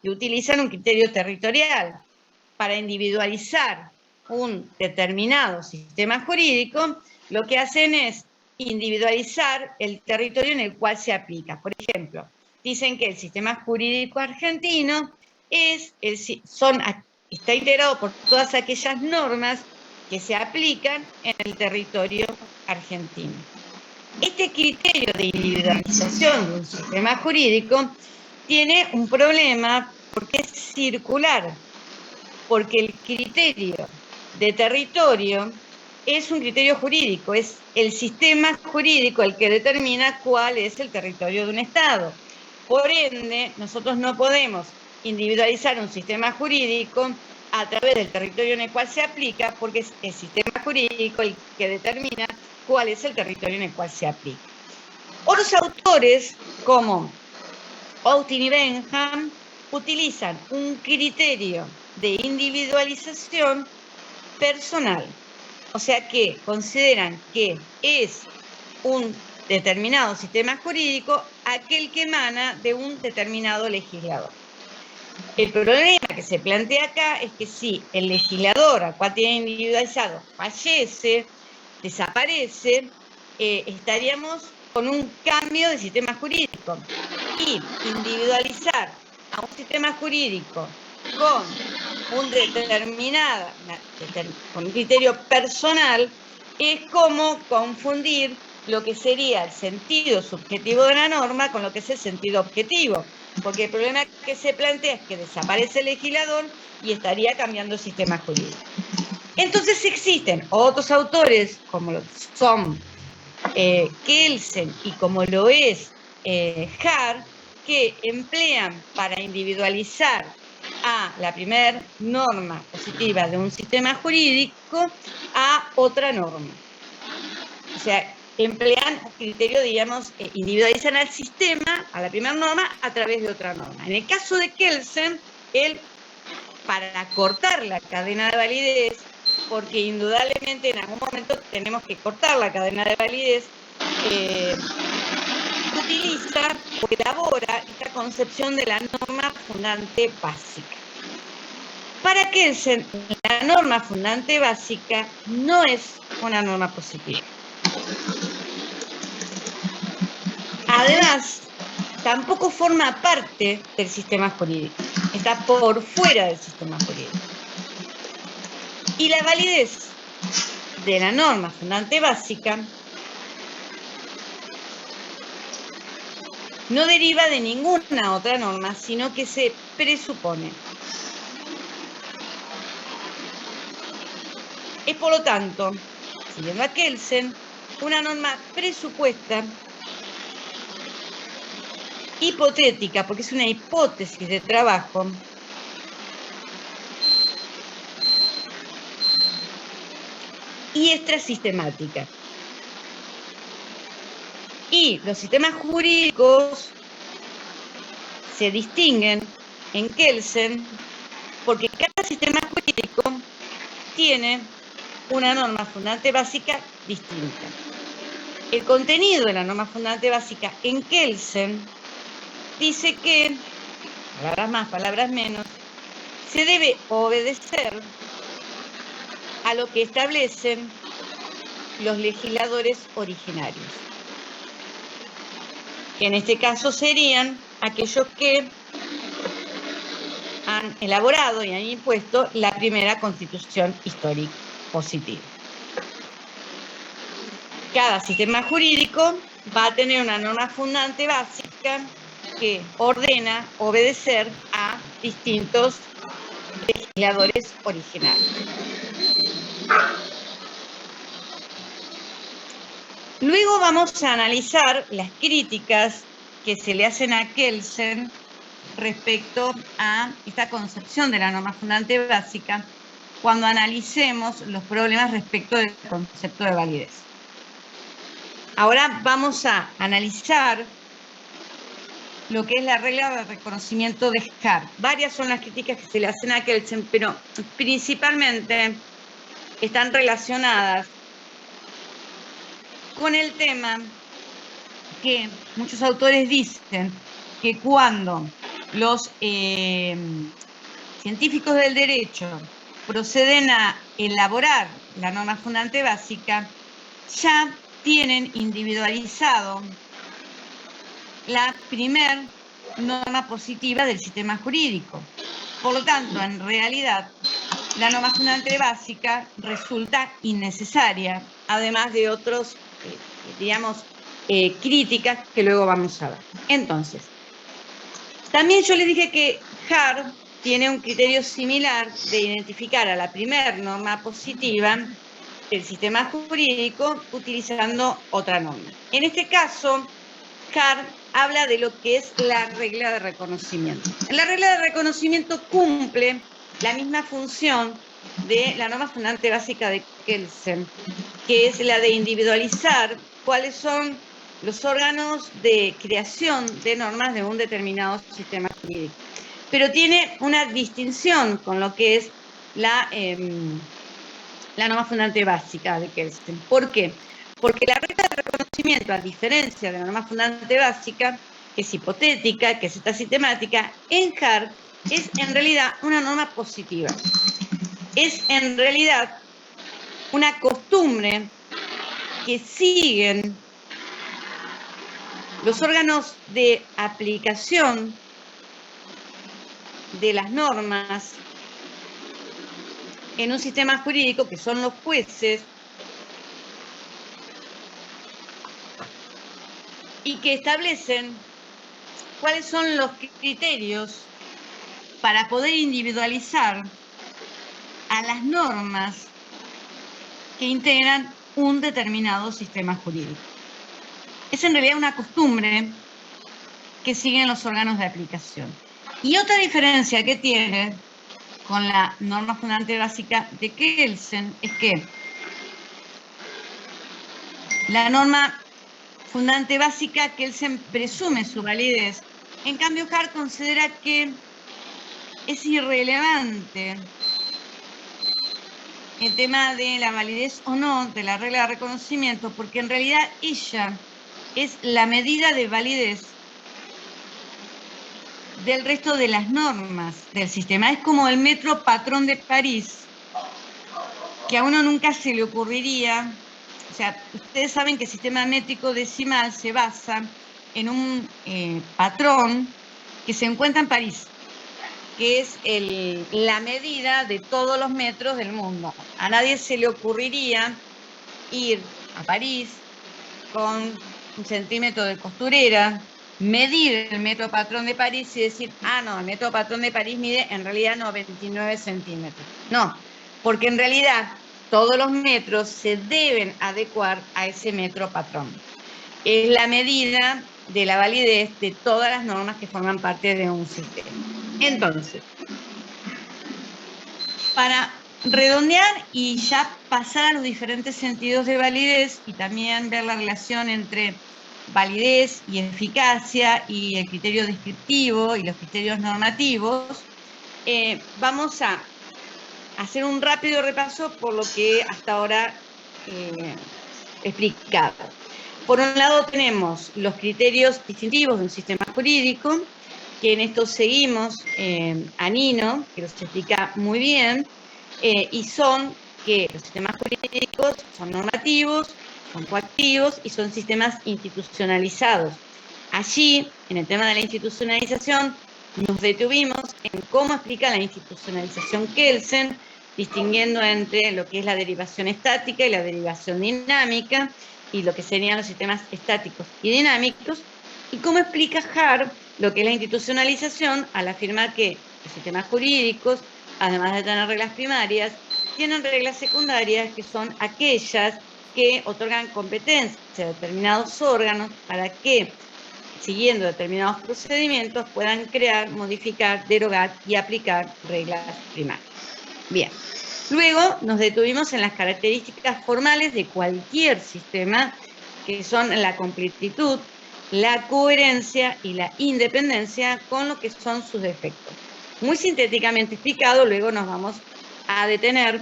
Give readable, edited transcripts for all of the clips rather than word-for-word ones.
que utilizan un criterio territorial para individualizar un determinado sistema jurídico, lo que hacen es individualizar el territorio en el cual se aplica. Por ejemplo, dicen que el sistema jurídico argentino está integrado por todas aquellas normas que se aplican en el territorio argentino. Este criterio de individualización de un sistema jurídico tiene un problema porque es circular, porque el criterio de territorio es un criterio jurídico, es el sistema jurídico el que determina cuál es el territorio de un Estado. Por ende, nosotros no podemos individualizar un sistema jurídico a través del territorio en el cual se aplica, porque es el sistema jurídico el que determina cuál es el territorio en el cual se aplica. Otros autores, como Austin y Benham, utilizan un criterio de individualización personal. O sea que consideran que es un determinado sistema jurídico aquel que emana de un determinado legislador. El problema que se plantea acá es que si el legislador al cual tiene individualizado fallece, desaparece, estaríamos con un cambio de sistema jurídico. Y individualizar a un sistema jurídico con un criterio personal es como confundir lo que sería el sentido subjetivo de la norma con lo que es el sentido objetivo, porque el problema que se plantea es que desaparece el legislador y estaría cambiando el sistema jurídico. Entonces existen otros autores, como lo son Kelsen y como lo es Hart, que emplean para individualizar a la primera norma positiva de un sistema jurídico a otra norma. O sea, emplean un criterio, digamos, individualizan al sistema, a la primera norma, a través de otra norma. En el caso de Kelsen, él, para cortar la cadena de validez, porque indudablemente en algún momento tenemos que cortar la cadena de validez, utiliza o elabora esta concepción de la norma fundante básica. Para Kelsen, la norma fundante básica no es una norma positiva. Además, tampoco forma parte del sistema jurídico, está por fuera del sistema jurídico. Y la validez de la norma fundante básica no deriva de ninguna otra norma, sino que se presupone. Es, por lo tanto, siguiendo a Kelsen, una norma presupuesta, hipotética, porque es una hipótesis de trabajo, y extrasistemática. Y los sistemas jurídicos se distinguen en Kelsen porque cada sistema jurídico tiene una norma fundante básica distinta. El contenido de la norma fundante básica en Kelsen dice que, palabras más, palabras menos, se debe obedecer a lo que establecen los legisladores originarios, que en este caso serían aquellos que han elaborado y han impuesto la primera constitución histórica positiva. Cada sistema jurídico va a tener una norma fundante básica que ordena obedecer a distintos legisladores originarios. Luego vamos a analizar las críticas que se le hacen a Kelsen respecto a esta concepción de la norma fundante básica cuando analicemos los problemas respecto del concepto de validez. Ahora vamos a analizar lo que es la regla de reconocimiento de Hart. Varias son las críticas que se le hacen a Kelsen, pero principalmente están relacionadas con el tema que muchos autores dicen que cuando los científicos del derecho proceden a elaborar la norma fundante básica, ya tienen individualizado la primer norma positiva del sistema jurídico. Por lo tanto, en realidad, la norma fundante básica resulta innecesaria, además de otros, críticas que luego vamos a ver. Entonces, también yo les dije que Hart tiene un criterio similar de identificar a la primera norma positiva del sistema jurídico utilizando otra norma. En este caso, Hart habla de lo que es la regla de reconocimiento. La regla de reconocimiento cumple la misma función de la norma fundante básica de Kelsen, que es la de individualizar cuáles son los órganos de creación de normas de un determinado sistema jurídico. Pero tiene una distinción con lo que es la norma fundante básica de Kelsen. ¿Por qué? Porque la regla de reconocimiento, a diferencia de la norma fundante básica, que es hipotética, que es esta sistemática, en Hart es en realidad una norma positiva. Es en realidad una costumbre que siguen los órganos de aplicación de las normas en un sistema jurídico, que son los jueces, y que establecen cuáles son los criterios para poder individualizar a las normas que integran un determinado sistema jurídico. Es en realidad una costumbre que siguen los órganos de aplicación. Y otra diferencia que tiene con la norma fundante básica de Kelsen es que la norma fundante básica, Kelsen presume su validez. En cambio, Hart considera que es irrelevante el tema de la validez o no de la regla de reconocimiento, porque en realidad ella es la medida de validez del resto de las normas del sistema. Es como el metro patrón de París, que a uno nunca se le ocurriría. O sea, ustedes saben que el sistema métrico decimal se basa en un patrón que se encuentra en París, que es la medida de todos los metros del mundo. A nadie se le ocurriría ir a París con un centímetro de costurera, medir el metro patrón de París y decir, no, el metro patrón de París mide en realidad 99 centímetros. No, porque en realidad todos los metros se deben adecuar a ese metro patrón. Es la medida de la validez de todas las normas que forman parte de un sistema. Entonces, para redondear y ya pasar a los diferentes sentidos de validez y también ver la relación entre validez y eficacia y el criterio descriptivo y los criterios normativos, vamos a hacer un rápido repaso por lo que hasta ahora he explicado. Por un lado tenemos los criterios distintivos de un sistema jurídico, que en esto seguimos a Nino, que los explica muy bien, y son que los sistemas jurídicos son normativos, son coactivos y son sistemas institucionalizados. Allí, en el tema de la institucionalización, nos detuvimos en cómo explica la institucionalización Kelsen, distinguiendo entre lo que es la derivación estática y la derivación dinámica, y lo que serían los sistemas estáticos y dinámicos, y cómo explica Hart lo que es la institucionalización al afirmar que los sistemas jurídicos, además de tener reglas primarias, tienen reglas secundarias que son aquellas que otorgan competencia a determinados órganos para que, siguiendo determinados procedimientos, puedan crear, modificar, derogar y aplicar reglas primarias. Bien. Luego nos detuvimos en las características formales de cualquier sistema, que son la completitud, la coherencia y la independencia con lo que son sus defectos. Muy sintéticamente explicado, luego nos vamos a detener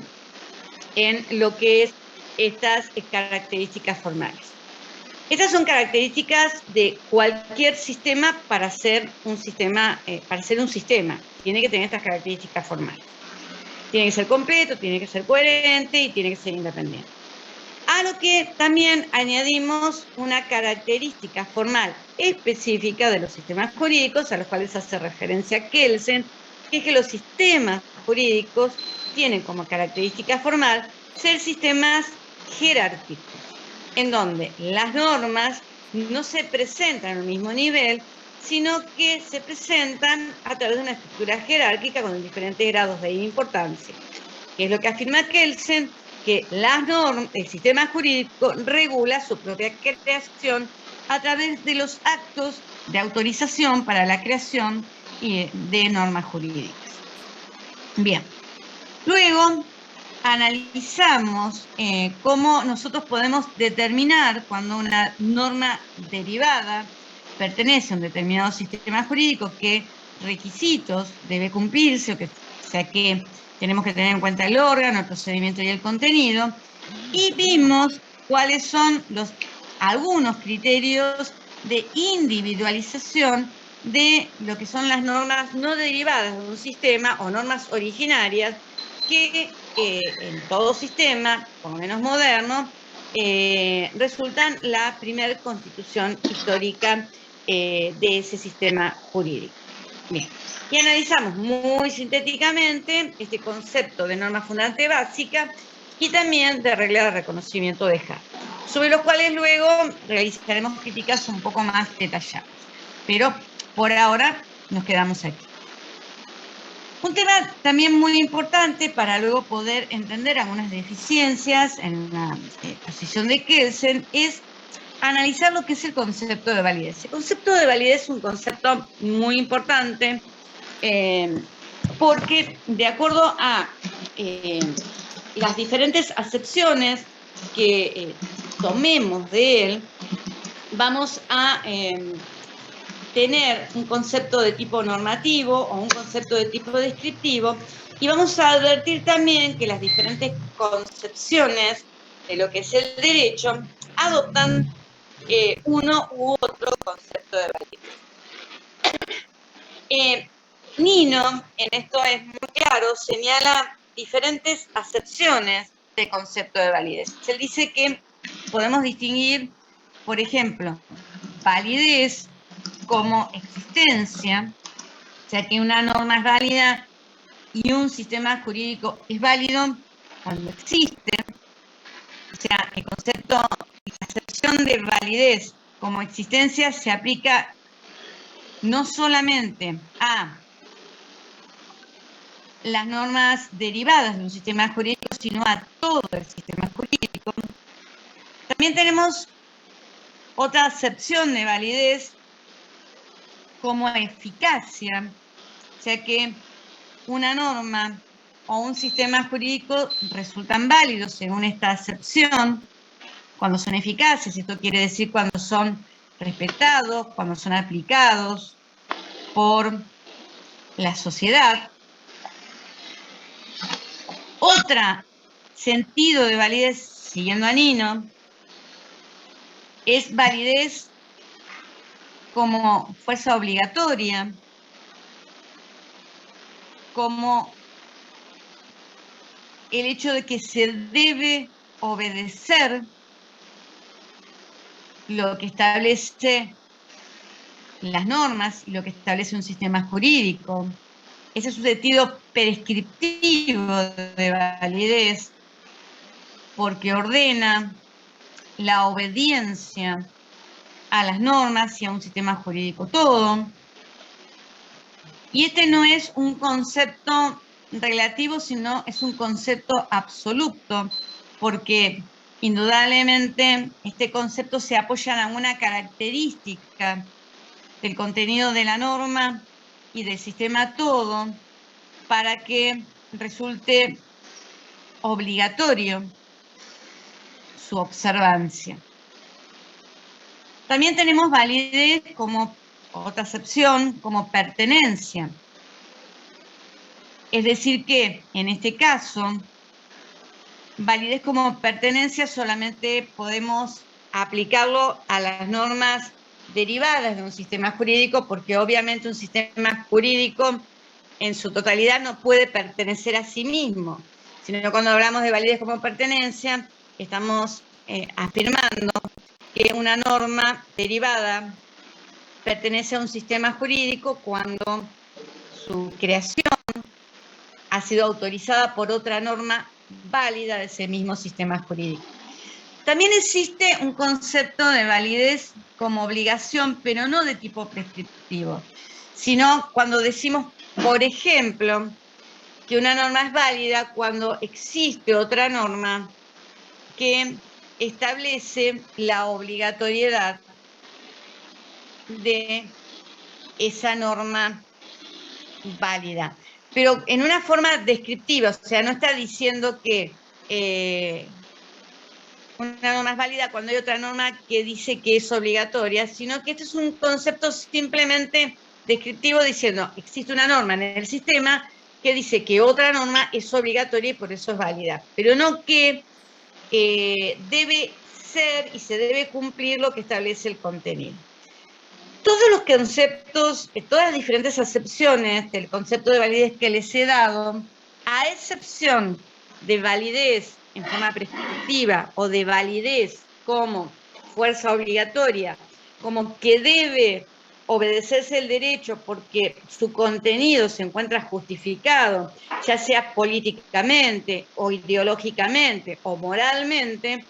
en lo que es estas características formales. Estas son características de cualquier sistema para ser un sistema. Tiene que tener estas características formales. Tiene que ser completo, tiene que ser coherente y tiene que ser independiente. A lo que también añadimos una característica formal específica de los sistemas jurídicos, a los cuales hace referencia Kelsen, que es que los sistemas jurídicos tienen como característica formal ser sistemas jerárquicos, en donde las normas no se presentan al mismo nivel, sino que se presentan a través de una estructura jerárquica con diferentes grados de importancia, que es lo que afirma Kelsen, que el sistema jurídico regula su propia creación a través de los actos de autorización para la creación de normas jurídicas. Bien, luego analizamos cómo nosotros podemos determinar cuando una norma derivada pertenece a un determinado sistema jurídico, qué requisitos debe cumplirse, o sea que tenemos que tener en cuenta el órgano, el procedimiento y el contenido, y vimos cuáles son algunos criterios de individualización de lo que son las normas no derivadas de un sistema o normas originarias que en todo sistema, por lo menos moderno, resultan la primera constitución histórica de ese sistema jurídico. Bien, y analizamos muy sintéticamente este concepto de norma fundante básica y también de regla de reconocimiento de Hart, sobre los cuales luego realizaremos críticas un poco más detalladas. Pero por ahora nos quedamos aquí. Un tema también muy importante para luego poder entender algunas deficiencias en la posición de Kelsen es analizar lo que es el concepto de validez. El concepto de validez es un concepto muy importante porque de acuerdo a las diferentes acepciones que tomemos de él, vamos a tener un concepto de tipo normativo o un concepto de tipo descriptivo, y vamos a advertir también que las diferentes concepciones de lo que es el derecho adoptan uno u otro concepto de validez. Nino, en esto es muy claro, señala diferentes acepciones de concepto de validez. Él dice que podemos distinguir, por ejemplo, validez como existencia, o sea que una norma es válida y un sistema jurídico es válido cuando existe. O sea, el concepto, la acepción de validez como existencia se aplica no solamente a las normas derivadas de un sistema jurídico, sino a todo el sistema jurídico. También tenemos otra acepción de validez como eficacia, o sea que una norma o un sistema jurídico resultan válidos según esta acepción cuando son eficaces. Esto quiere decir cuando son respetados, cuando son aplicados por la sociedad. Otro sentido de validez, siguiendo a Nino, es validez como fuerza obligatoria, como el hecho de que se debe obedecer lo que establece las normas y lo que establece un sistema jurídico. Ese es un sentido prescriptivo de validez porque ordena la obediencia a las normas y a un sistema jurídico todo. Y este no es un concepto relativo, sino es un concepto absoluto, porque indudablemente este concepto se apoya en alguna característica del contenido de la norma y del sistema todo para que resulte obligatorio su observancia. También tenemos validez como otra acepción, como pertenencia. Es decir que, en este caso, validez como pertenencia solamente podemos aplicarlo a las normas derivadas de un sistema jurídico, porque obviamente un sistema jurídico en su totalidad no puede pertenecer a sí mismo, sino cuando hablamos de validez como pertenencia, estamos afirmando que una norma derivada pertenece a un sistema jurídico cuando su creación ha sido autorizada por otra norma válida de ese mismo sistema jurídico. También existe un concepto de validez como obligación, pero no de tipo prescriptivo, sino cuando decimos, por ejemplo, que una norma es válida cuando existe otra norma que establece la obligatoriedad de esa norma válida, pero en una forma descriptiva, o sea, no está diciendo que una norma es válida cuando hay otra norma que dice que es obligatoria, sino que este es un concepto simplemente descriptivo diciendo, existe una norma en el sistema que dice que otra norma es obligatoria y por eso es válida, pero no que debe ser y se debe cumplir lo que establece el contenido. Todos los conceptos, todas las diferentes acepciones del concepto de validez que les he dado, a excepción de validez en forma prescriptiva o de validez como fuerza obligatoria, como que debe obedecerse el derecho porque su contenido se encuentra justificado, ya sea políticamente o ideológicamente o moralmente,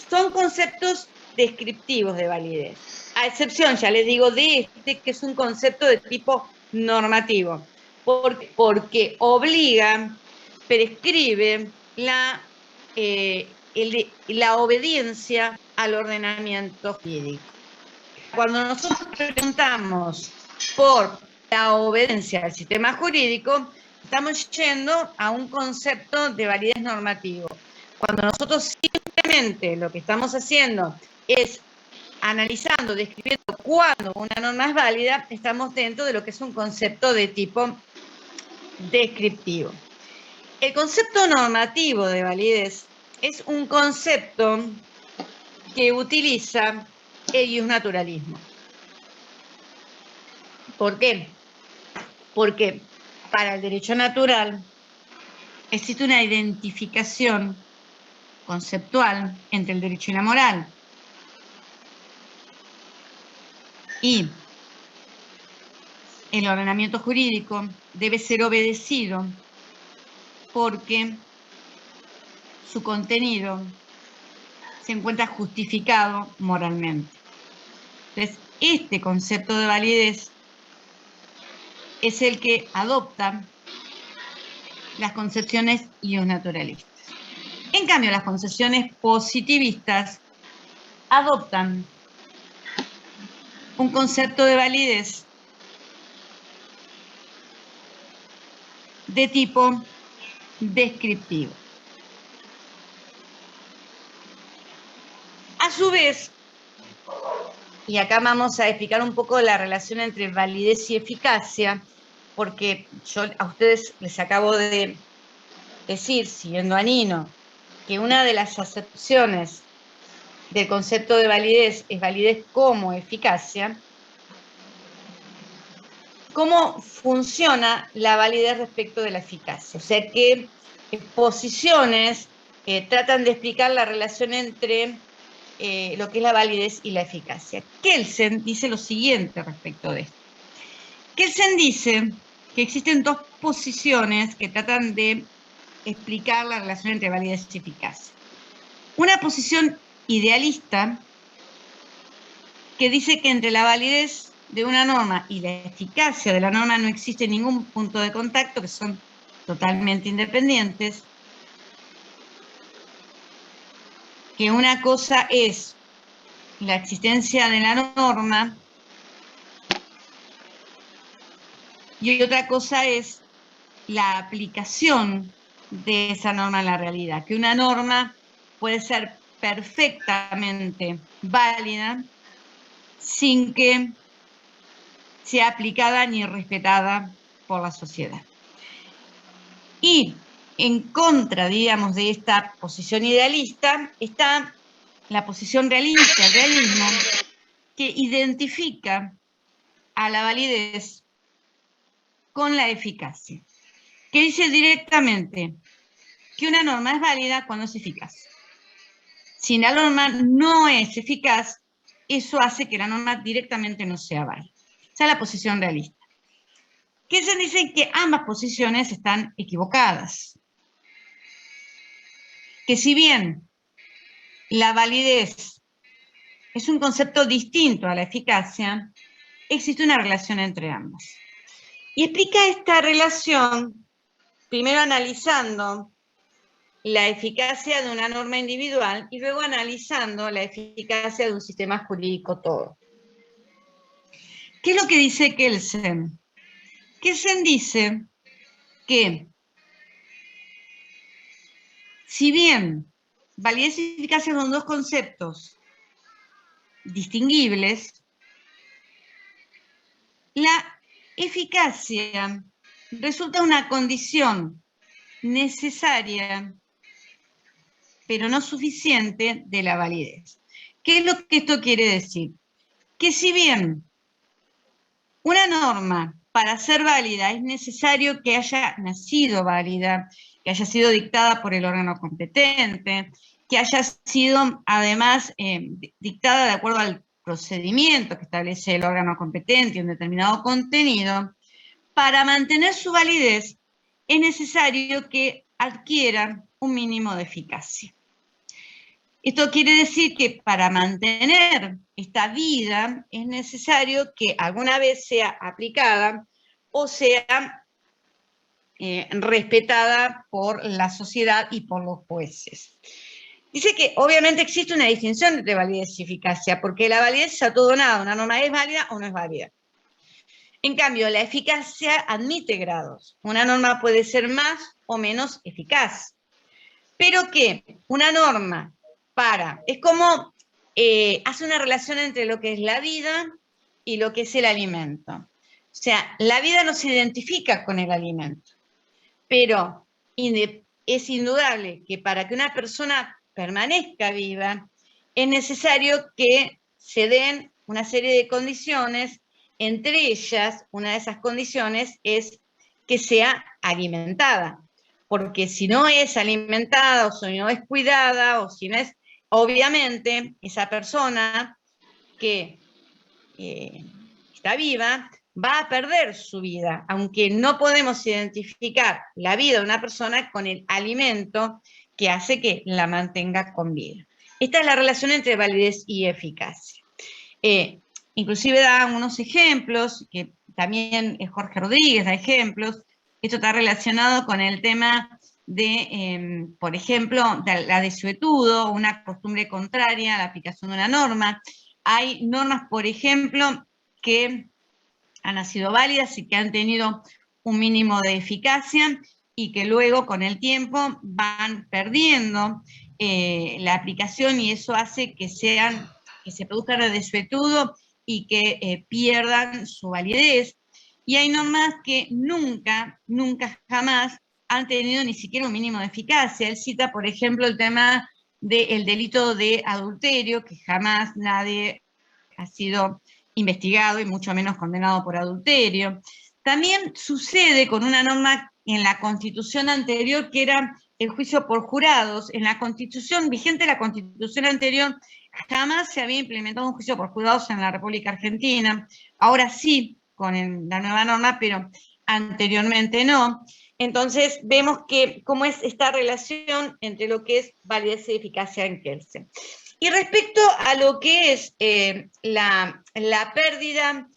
son conceptos descriptivos de validez. A excepción, ya les digo, de este, que es un concepto de tipo normativo, porque obliga, prescribe la obediencia al ordenamiento jurídico. Cuando nosotros preguntamos por la obediencia al sistema jurídico, estamos yendo a un concepto de validez normativo. Cuando nosotros simplemente lo que estamos haciendo es analizando, describiendo cuándo una norma es válida, estamos dentro de lo que es un concepto de tipo descriptivo. El concepto normativo de validez es un concepto que utiliza el iusnaturalismo. ¿Por qué? Porque para el derecho natural existe una identificación conceptual entre el derecho y la moral. Y el ordenamiento jurídico debe ser obedecido porque su contenido se encuentra justificado moralmente. Entonces, este concepto de validez es el que adopta las concepciones iusnaturalistas. En cambio, las concepciones positivistas adoptan un concepto de validez de tipo descriptivo. A su vez, y acá vamos a explicar un poco la relación entre validez y eficacia, porque yo a ustedes les acabo de decir, siguiendo a Nino, que una de las acepciones del concepto de validez es validez como eficacia. ¿Cómo funciona la validez respecto de la eficacia? O sea, qué posiciones tratan de explicar la relación entre lo que es la validez y la eficacia. Kelsen dice lo siguiente respecto de esto. Kelsen dice que existen dos posiciones que tratan de explicar la relación entre validez y eficacia. Una posición idealista que dice que entre la validez de una norma y la eficacia de la norma no existe ningún punto de contacto, que son totalmente independientes, que una cosa es la existencia de la norma y otra cosa es la aplicación de esa norma en la realidad, que una norma puede ser perfectamente válida sin que sea aplicada ni respetada por la sociedad. Y en contra, digamos, de esta posición idealista está la posición realista, el realismo, que identifica a la validez con la eficacia, que dice directamente que una norma es válida cuando es eficaz. Si la norma no es eficaz, eso hace que la norma directamente no sea válida. Esa es la posición realista. Que se dice que ambas posiciones están equivocadas. Que si bien la validez es un concepto distinto a la eficacia, existe una relación entre ambas. Y explica esta relación primero analizando la eficacia de una norma individual y luego analizando la eficacia de un sistema jurídico todo. ¿Qué es lo que dice Kelsen? Kelsen dice que si bien validez y eficacia son dos conceptos distinguibles, la eficacia resulta una condición necesaria, pero no suficiente, de la validez. ¿Qué es lo que esto quiere decir? Que si bien una norma, para ser válida, es necesario que haya nacido válida, que haya sido dictada por el órgano competente, que haya sido, además, dictada de acuerdo al procedimiento que establece el órgano competente y un determinado contenido, para mantener su validez es necesario que adquiera un mínimo de eficacia. Esto quiere decir que para mantener esta vida es necesario que alguna vez sea aplicada o sea respetada por la sociedad y por los jueces. Dice que obviamente existe una distinción entre validez y eficacia, porque la validez es a todo o nada, una norma es válida o no es válida. En cambio, la eficacia admite grados. Una norma puede ser más o menos eficaz, pero que una norma es como hace una relación entre lo que es la vida y lo que es el alimento. O sea, la vida no se identifica con el alimento, pero es indudable que para que una persona permanezca viva es necesario que se den una serie de condiciones, entre ellas, una de esas condiciones es que sea alimentada, porque si no es alimentada o si no es cuidada o si no es, obviamente esa persona que está viva va a perder su vida, aunque no podemos identificar la vida de una persona con el alimento que hace que la mantenga con vida. Esta es la relación entre validez y eficacia. Inclusive da unos ejemplos, que también Jorge Rodríguez da ejemplos. Esto está relacionado con el tema de, por ejemplo, de la desuetudo, una costumbre contraria a la aplicación de una norma. Hay normas, por ejemplo, que han sido válidas y que han tenido un mínimo de eficacia y que luego con el tiempo van perdiendo la aplicación y eso hace que se produzcan de desuetudo y que pierdan su validez. Y hay normas que nunca, jamás han tenido ni siquiera un mínimo de eficacia. Él cita, por ejemplo, el tema del delito de adulterio, que jamás nadie ha sido investigado y mucho menos condenado por adulterio. También sucede con una norma en la Constitución anterior que era el juicio por jurados. En la Constitución, vigente la Constitución anterior, jamás se había implementado un juicio por jurados en la República Argentina. Ahora sí, con la nueva norma, pero anteriormente no. Entonces vemos que cómo es esta relación entre lo que es validez y eficacia en Kelsen. Y respecto a lo que es la pérdida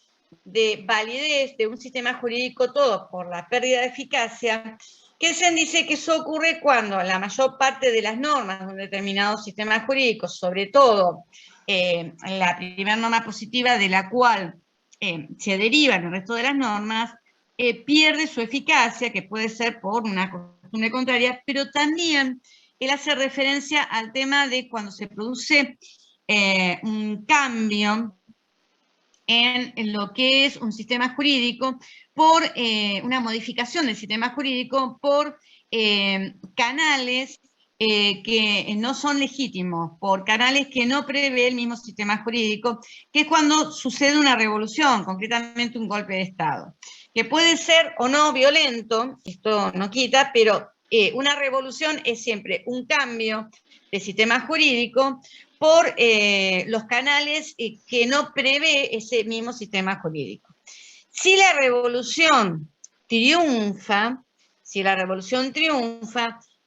de validez de un sistema jurídico todo por la pérdida de eficacia, Kelsen dice que eso ocurre cuando la mayor parte de las normas de un determinado sistema jurídico, sobre todo la primera norma positiva de la cual se derivan el resto de las normas, pierde su eficacia, que puede ser por una costumbre contraria, pero también él hace referencia al tema de cuando se produce un cambio en lo que es un sistema jurídico por una modificación del sistema jurídico por canales que no son legítimos, por canales que no prevé el mismo sistema jurídico, que es cuando sucede una revolución, concretamente un golpe de Estado, que puede ser o no violento, esto no quita, pero una revolución es siempre un cambio de sistema jurídico por los canales que no prevé ese mismo sistema jurídico. Si la revolución triunfa,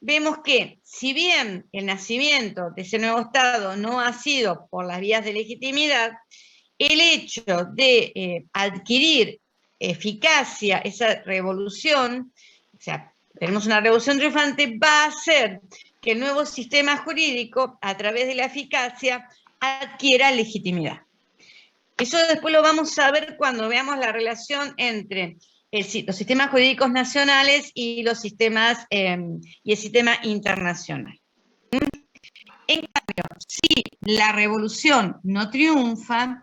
vemos que si bien el nacimiento de ese nuevo Estado no ha sido por las vías de legitimidad, el hecho de adquirir eficacia esa revolución, o sea, tenemos una revolución triunfante, va a hacer que el nuevo sistema jurídico, a través de la eficacia, adquiera legitimidad. Eso después lo vamos a ver cuando veamos la relación entre los sistemas jurídicos nacionales y los sistemas y el sistema internacional. En cambio, si la revolución no triunfa,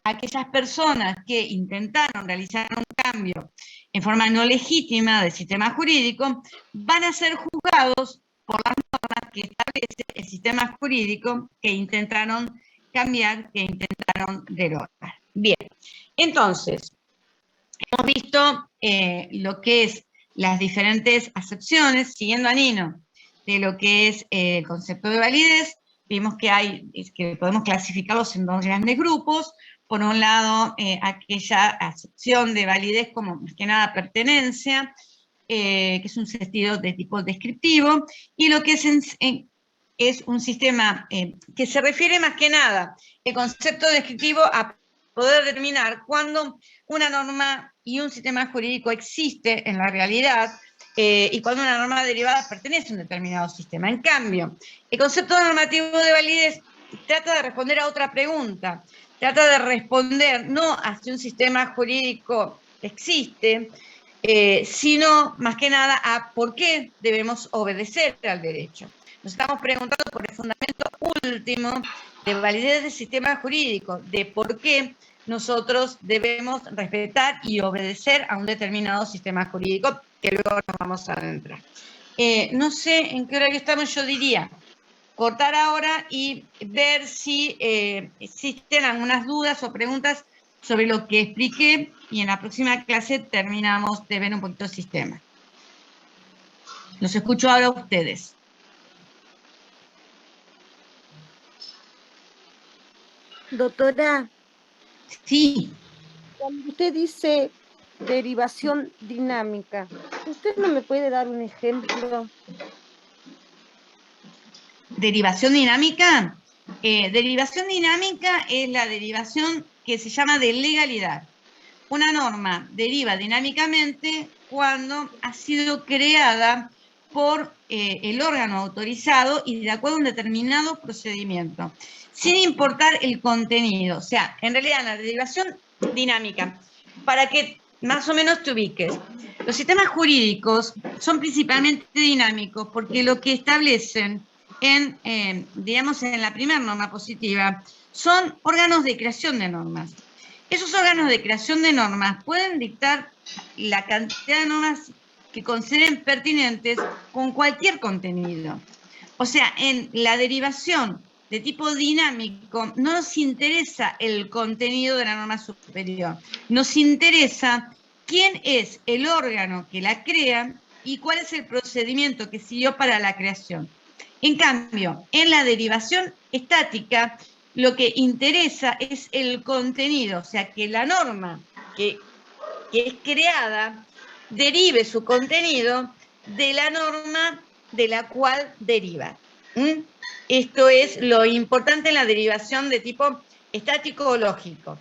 aquellas personas que intentaron realizar un cambio en forma no legítima del sistema jurídico van a ser juzgados por las normas que establece el sistema jurídico que intentaron cambiar, que intentaron derogar. Bien, entonces, hemos visto lo que es las diferentes acepciones, siguiendo a Nino, de lo que es el concepto de validez. Vimos que podemos clasificarlos en dos grandes grupos. Por un lado, aquella acepción de validez como más que nada pertenencia, que es un sentido de tipo descriptivo, y lo que es un sistema que se refiere más que nada el concepto descriptivo a poder determinar cuándo una norma y un sistema jurídico existe en la realidad y cuando una norma derivada pertenece a un determinado sistema. En cambio, el concepto normativo de validez trata de responder a otra pregunta, trata de responder no a si un sistema jurídico existe, sino más que nada a por qué debemos obedecer al derecho. Nos estamos preguntando por el fundamento último de validez del sistema jurídico, de por qué nosotros debemos respetar y obedecer a un determinado sistema jurídico, que luego nos vamos a adentrar. No sé en qué horario estamos, yo diría cortar ahora y ver si existen algunas dudas o preguntas sobre lo que expliqué, y en la próxima clase terminamos de ver un poquito el sistema. Los escucho ahora a ustedes. Doctora. Sí. Cuando usted dice derivación dinámica, ¿usted no me puede dar un ejemplo? ¿Derivación dinámica? Derivación dinámica es la derivación que se llama de legalidad. Una norma deriva dinámicamente cuando ha sido creada por el órgano autorizado y de acuerdo a un determinado procedimiento, sin importar el contenido. O sea, en realidad la derivación dinámica, para que más o menos te ubiques, los sistemas jurídicos son principalmente dinámicos porque lo que establecen digamos, en la primera norma positiva, son órganos de creación de normas. Esos órganos de creación de normas pueden dictar la cantidad de normas que consideren pertinentes con cualquier contenido. O sea, en la derivación de tipo dinámico no nos interesa el contenido de la norma superior, nos interesa quién es el órgano que la crea y cuál es el procedimiento que siguió para la creación. En cambio, en la derivación estática, lo que interesa es el contenido, o sea, que la norma que es creada derive su contenido de la norma de la cual deriva. Esto es lo importante en la derivación de tipo estático o lógico,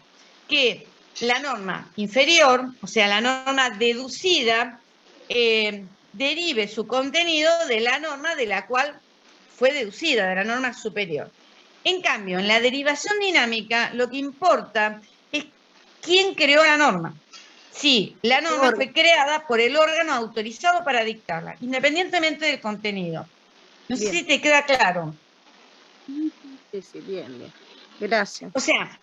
que la norma inferior, o sea, la norma deducida, derive su contenido de la norma de la cual fue deducida, de la norma superior. En cambio, en la derivación dinámica, lo que importa es quién creó la norma. Sí, la norma fue creada por el órgano autorizado para dictarla, independientemente del contenido. No sé si te queda claro. Sí, bien. Gracias. O sea,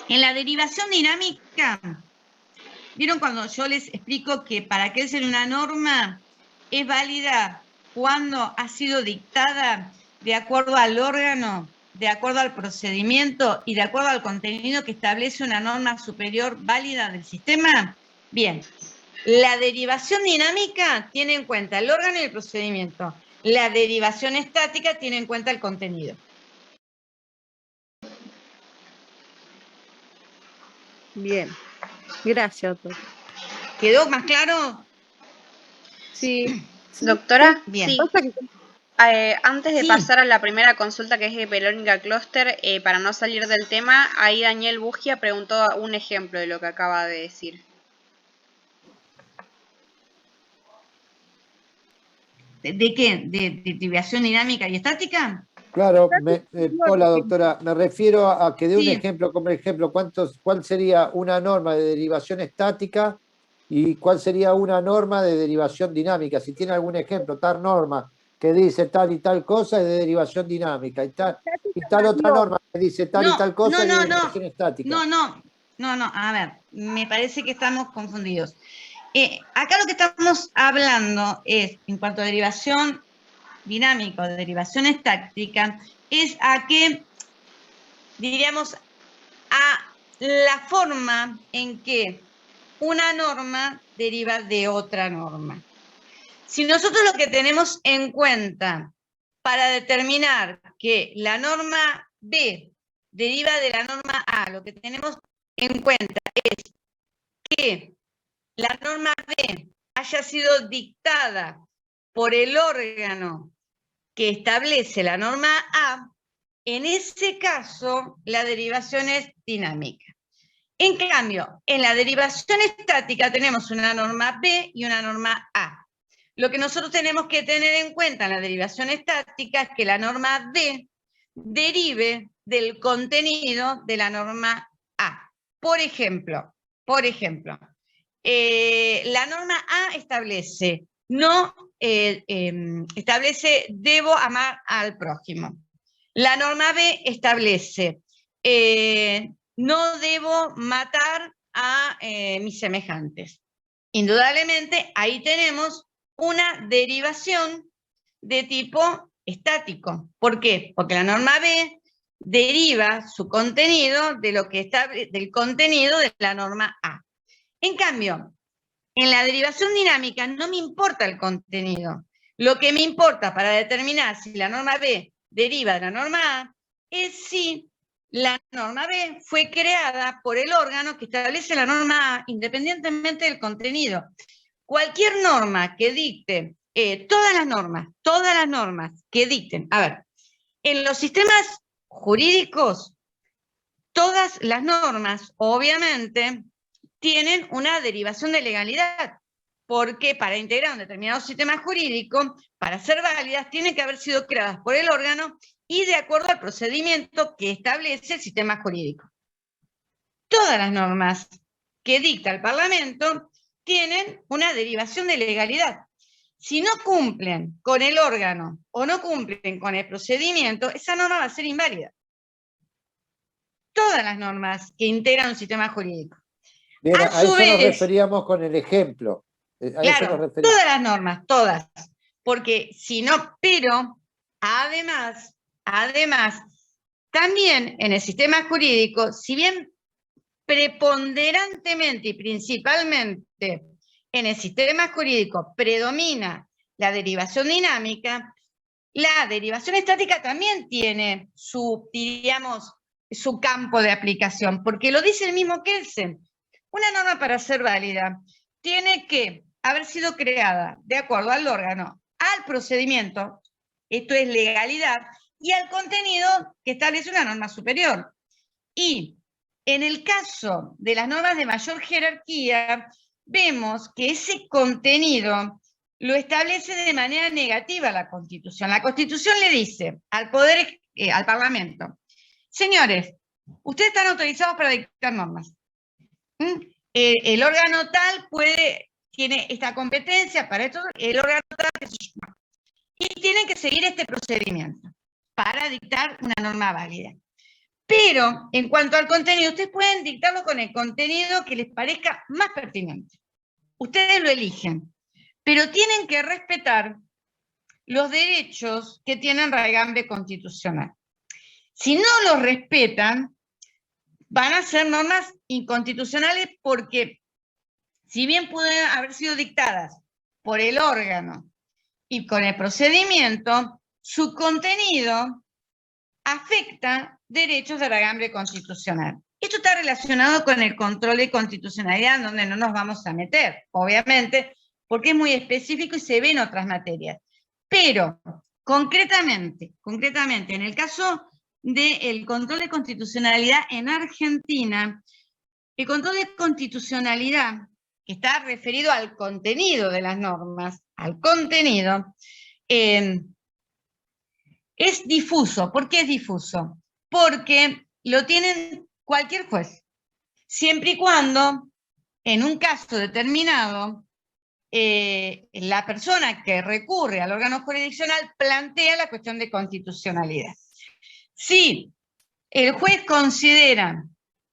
en la derivación dinámica, ¿vieron cuando yo les explico que para que sea una norma es válida cuando ha sido dictada de acuerdo al órgano, de acuerdo al procedimiento y de acuerdo al contenido que establece una norma superior válida del sistema? Bien, la derivación dinámica tiene en cuenta el órgano y el procedimiento. La derivación estática tiene en cuenta el contenido. Bien, gracias, doctor. ¿Quedó más claro? Sí. Doctora, Bien. sí. Antes de Sí. pasar a la primera consulta, que es de Pelónica Cluster, para no salir del tema, ahí Daniel Bugia preguntó un ejemplo de lo que acaba de decir. ¿De qué? ¿De derivación dinámica y estática? Claro, hola doctora, me refiero a que dé un Sí. ejemplo, como ejemplo, ¿cuál sería una norma de derivación estática y cuál sería una norma de derivación dinámica? Si tiene algún ejemplo, tal norma que dice tal y tal cosa es de derivación dinámica y tal otra norma que dice tal y tal cosa es de derivación estática. No, a ver, me parece que estamos confundidos. Acá lo que estamos hablando es, en cuanto a derivación dinámica o de derivación estática, es a que, diríamos, a la forma en que una norma deriva de otra norma. Si nosotros lo que tenemos en cuenta para determinar que la norma B deriva de la norma A, lo que tenemos en cuenta es que la norma B haya sido dictada por el órgano que establece la norma A, en ese caso la derivación es dinámica. En cambio, en la derivación estática tenemos una norma B y una norma A. Lo que nosotros tenemos que tener en cuenta en la derivación estática es que la norma B derive del contenido de la norma A. Por ejemplo, la norma A establece debo amar al prójimo. La norma B establece no debo matar a mis semejantes. Indudablemente, ahí tenemos una derivación de tipo estático. ¿Por qué? Porque la norma B deriva su contenido del contenido de la norma A. En cambio, en la derivación dinámica no me importa el contenido. Lo que me importa para determinar si la norma B deriva de la norma A es si la norma B fue creada por el órgano que establece la norma A independientemente del contenido. Cualquier norma que dicte, todas las normas que dicten, a ver, en los sistemas jurídicos, todas las normas, obviamente, tienen una derivación de legalidad, porque para integrar un determinado sistema jurídico, para ser válidas, tienen que haber sido creadas por el órgano y de acuerdo al procedimiento que establece el sistema jurídico. Todas las normas que dicta el Parlamento tienen una derivación de legalidad. Si no cumplen con el órgano o no cumplen con el procedimiento, esa norma va a ser inválida. Todas las normas que integran un sistema jurídico. Bien, a eso nos referíamos con el ejemplo. Claro, todas las normas, todas. Porque si no, pero además, también en el sistema jurídico, si bien preponderantemente y principalmente en el sistema jurídico predomina la derivación dinámica, la derivación estática también tiene su, diríamos, su campo de aplicación, porque lo dice el mismo Kelsen. Una norma para ser válida tiene que haber sido creada de acuerdo al órgano, al procedimiento, esto es legalidad, y al contenido que establece una norma superior. Y en el caso de las normas de mayor jerarquía, vemos que ese contenido lo establece de manera negativa la Constitución. La Constitución le dice al poder, al Parlamento, señores, ustedes están autorizados para dictar normas. El órgano tal tiene esta competencia para esto, el órgano tal, y tienen que seguir este procedimiento para dictar una norma válida. Pero, en cuanto al contenido, ustedes pueden dictarlo con el contenido que les parezca más pertinente. Ustedes lo eligen. Pero tienen que respetar los derechos que tienen raigambre constitucional. Si no los respetan, van a ser normas inconstitucionales porque, si bien pueden haber sido dictadas por el órgano y con el procedimiento, su contenido afecta derechos de raigambre constitucional. Esto está relacionado con el control de constitucionalidad, donde no nos vamos a meter, obviamente, porque es muy específico y se ve en otras materias. Pero, concretamente, en el caso del control de constitucionalidad en Argentina, el control de constitucionalidad, que está referido al contenido de las normas, al contenido, es difuso. ¿Por qué es difuso? Porque lo tienen cualquier juez, siempre y cuando, en un caso determinado, la persona que recurre al órgano jurisdiccional plantea la cuestión de constitucionalidad. Si el juez considera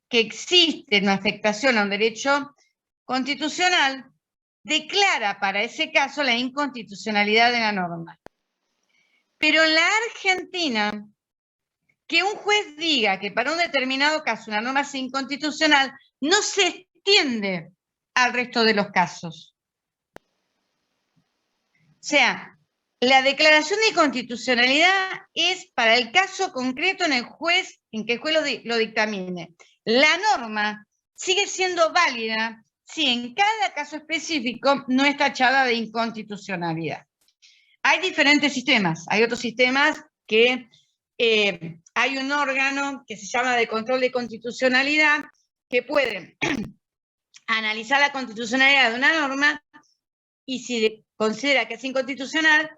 que existe una afectación a un derecho constitucional, declara para ese caso la inconstitucionalidad de la norma. Pero en la Argentina, que un juez diga que para un determinado caso una norma es inconstitucional, no se extiende al resto de los casos. O sea, la declaración de inconstitucionalidad es para el caso concreto en que el juez lo dictamine. La norma sigue siendo válida si en cada caso específico no está tachada de inconstitucionalidad. Hay diferentes sistemas, hay otros sistemas que hay un órgano que se llama de control de constitucionalidad que puede analizar la constitucionalidad de una norma y si considera que es inconstitucional,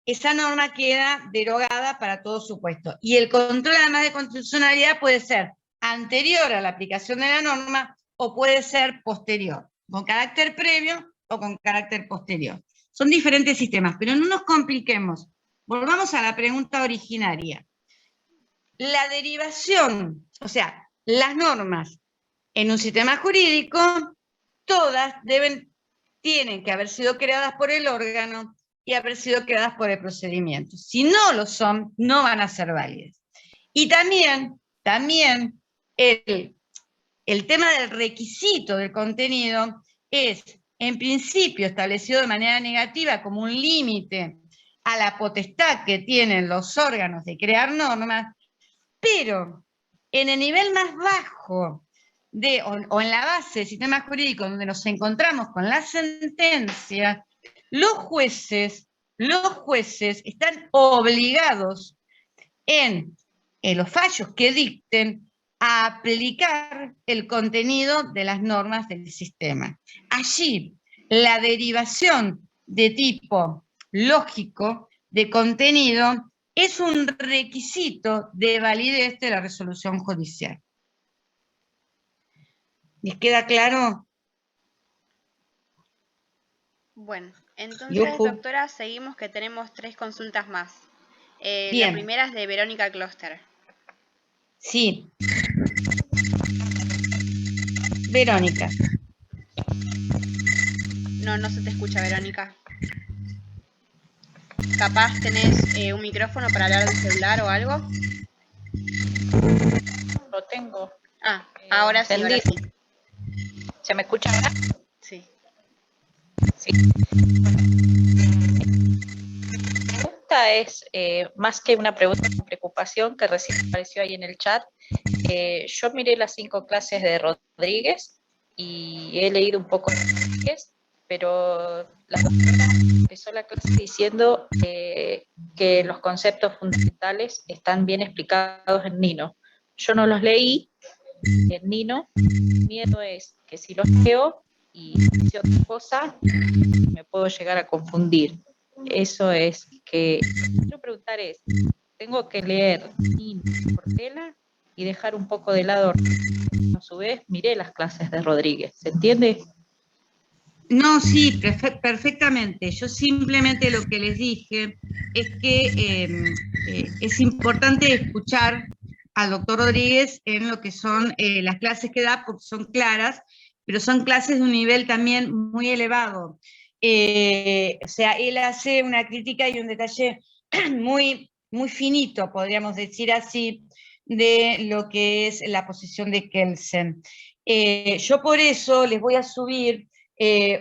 esa norma queda derogada para todo supuesto. Y el control además de constitucionalidad puede ser anterior a la aplicación de la norma o puede ser posterior, con carácter previo o con carácter posterior. Son diferentes sistemas, pero no nos compliquemos. Volvamos a la pregunta originaria. La derivación, o sea, las normas en un sistema jurídico, todas tienen que haber sido creadas por el órgano y haber sido creadas por el procedimiento. Si no lo son, no van a ser válidas. Y también el tema del requisito del contenido es, en principio, establecido de manera negativa como un límite a la potestad que tienen los órganos de crear normas, pero en el nivel más bajo o en la base del sistema jurídico donde nos encontramos con la sentencia, los jueces están obligados en los fallos que dicten a aplicar el contenido de las normas del sistema. Allí, la derivación de tipo lógico, de contenido, es un requisito de validez de la resolución judicial. ¿Les queda claro? Bueno, entonces, doctora, seguimos que tenemos 3 consultas más. La primera es de Verónica Kloster. Sí. Verónica. No se te escucha, Verónica. ¿Capaz tenés un micrófono para hablar del celular o algo? Lo tengo. Ah, ahora sí, ahora sí. ¿Se me escucha ahora? Sí. Sí. Mi pregunta es, más que una pregunta, una preocupación que recién apareció ahí en el chat. Yo miré las 5 clases de Rodríguez y he leído un poco de Rodríguez, pero la doctora empezó la clase diciendo que los conceptos fundamentales están bien explicados en Nino. Yo no los leí en Nino. Mi miedo es que si los leo y hice otra cosa, me puedo llegar a confundir. Eso es que quiero preguntar es, ¿tengo que leer Nino y Portela y dejar un poco de lado? A su vez, miré las clases de Rodríguez, ¿se entiende? No, sí, perfectamente. Yo simplemente lo que les dije es que es importante escuchar al doctor Rodríguez en lo que son las clases que da, porque son claras, pero son clases de un nivel también muy elevado. O sea, él hace una crítica y un detalle muy, muy finito, podríamos decir así, de lo que es la posición de Kelsen. Yo por eso les voy a subir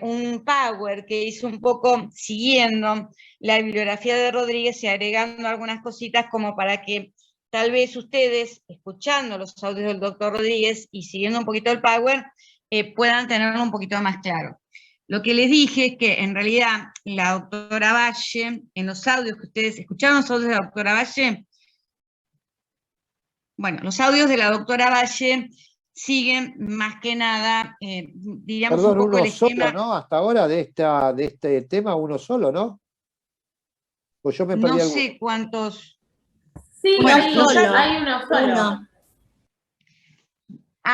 un Power que hice un poco siguiendo la bibliografía de Rodríguez y agregando algunas cositas como para que tal vez ustedes, escuchando los audios del doctor Rodríguez y siguiendo un poquito el Power, puedan tenerlo un poquito más claro. Lo que les dije es que en realidad la doctora Valle, en los audios que ustedes escucharon, los audios de la doctora Valle, bueno, los audios de la doctora Valle siguen más que nada, diríamos, Perdón, un poco el uno solo, esquema. ¿no? Hasta ahora de este tema, uno solo, ¿no? Pues yo me perdí No alguno. sé cuántos. Sí, Bueno, hay uno solo.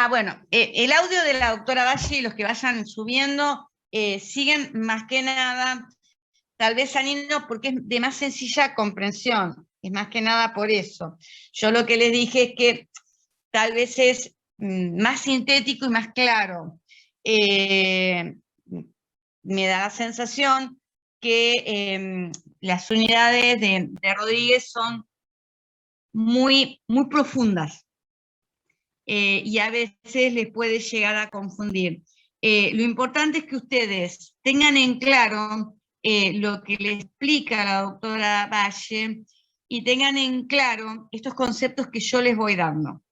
Bueno, el audio de la doctora Valle y los que vayan subiendo siguen más que nada, tal vez Anino, porque es de más sencilla comprensión, es más que nada por eso. Yo lo que les dije es que tal vez es más sintético y más claro. Me da la sensación que las unidades de Rodríguez son muy, muy profundas. Y a veces les puede llegar a confundir. Lo importante es que ustedes tengan en claro lo que le explica la doctora Valle y tengan en claro estos conceptos que yo les voy dando.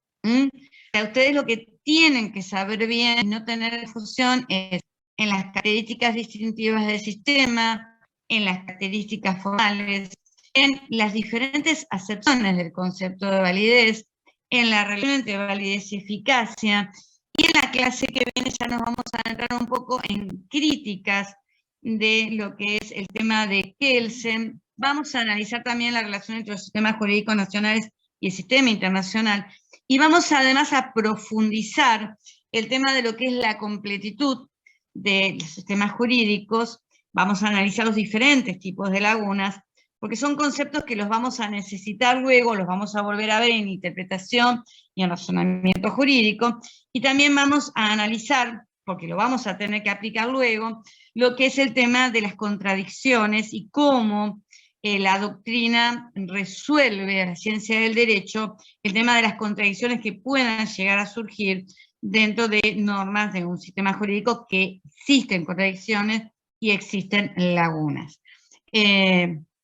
A ustedes lo que tienen que saber bien y no tener confusión es en las características distintivas del sistema, en las características formales, en las diferentes acepciones del concepto de validez, en la relación entre validez y eficacia, y en la clase que viene ya nos vamos a entrar un poco en críticas de lo que es el tema de Kelsen. Vamos a analizar también la relación entre los sistemas jurídicos nacionales y el sistema internacional, y vamos además a profundizar el tema de lo que es la completitud de los sistemas jurídicos. Vamos a analizar los diferentes tipos de lagunas, porque son conceptos que los vamos a necesitar luego, los vamos a volver a ver en interpretación y en razonamiento jurídico, y también vamos a analizar, porque lo vamos a tener que aplicar luego, lo que es el tema de las contradicciones y cómo la doctrina resuelve a la ciencia del derecho el tema de las contradicciones que puedan llegar a surgir dentro de normas de un sistema jurídico, que existen contradicciones y existen lagunas.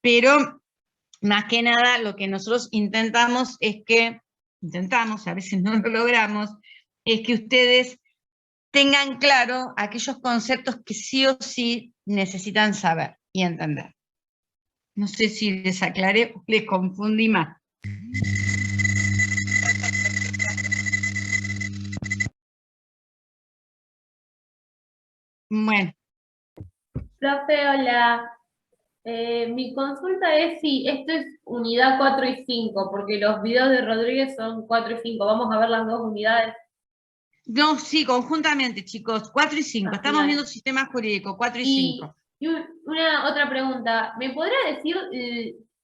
Pero más que nada lo que nosotros intentamos es que, a veces no lo logramos, es que ustedes tengan claro aquellos conceptos que sí o sí necesitan saber y entender. No sé si les aclaré o les confundí más. Bueno. Profe, hola. Mi consulta es si esto es unidad 4 y 5, porque los videos de Rodríguez son 4 y 5. Vamos a ver las dos unidades. No, sí, conjuntamente, chicos, 4 y 5. Estamos viendo sistemas jurídicos, 4 y 5. Y una otra pregunta. ¿Me podrá decir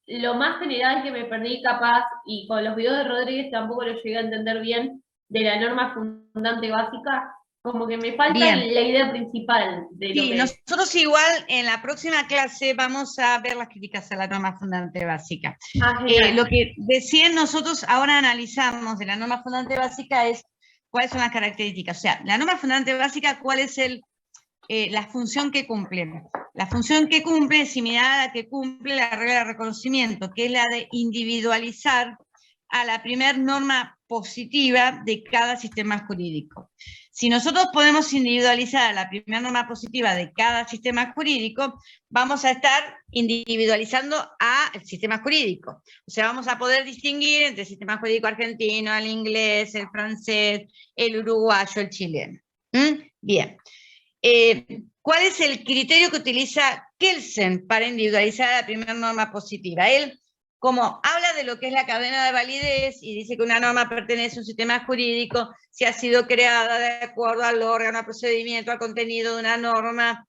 lo más general que me perdí capaz, y con los videos de Rodríguez tampoco lo llegué a entender bien, de la norma fundante básica? Como que me falta la idea principal de lo que nosotros igual en la próxima clase vamos a ver las críticas a la norma fundante básica. Lo que decían nosotros ahora analizamos de la norma fundante básica es cuáles son las características. O sea, la norma fundante básica, cuál es la función que cumple. La función que cumple es similar a la que cumple la regla de reconocimiento, que es la de individualizar a la primer norma positiva de cada sistema jurídico. Si nosotros podemos individualizar a la primera norma positiva de cada sistema jurídico, vamos a estar individualizando al sistema jurídico. O sea, vamos a poder distinguir entre el sistema jurídico argentino, el inglés, el francés, el uruguayo, el chileno. Bien. ¿Cuál es el criterio que utiliza Kelsen para individualizar a la primera norma positiva? Él, como habla de lo que es la cadena de validez y dice que una norma pertenece a un sistema jurídico si ha sido creada de acuerdo al órgano, al procedimiento, al contenido de una norma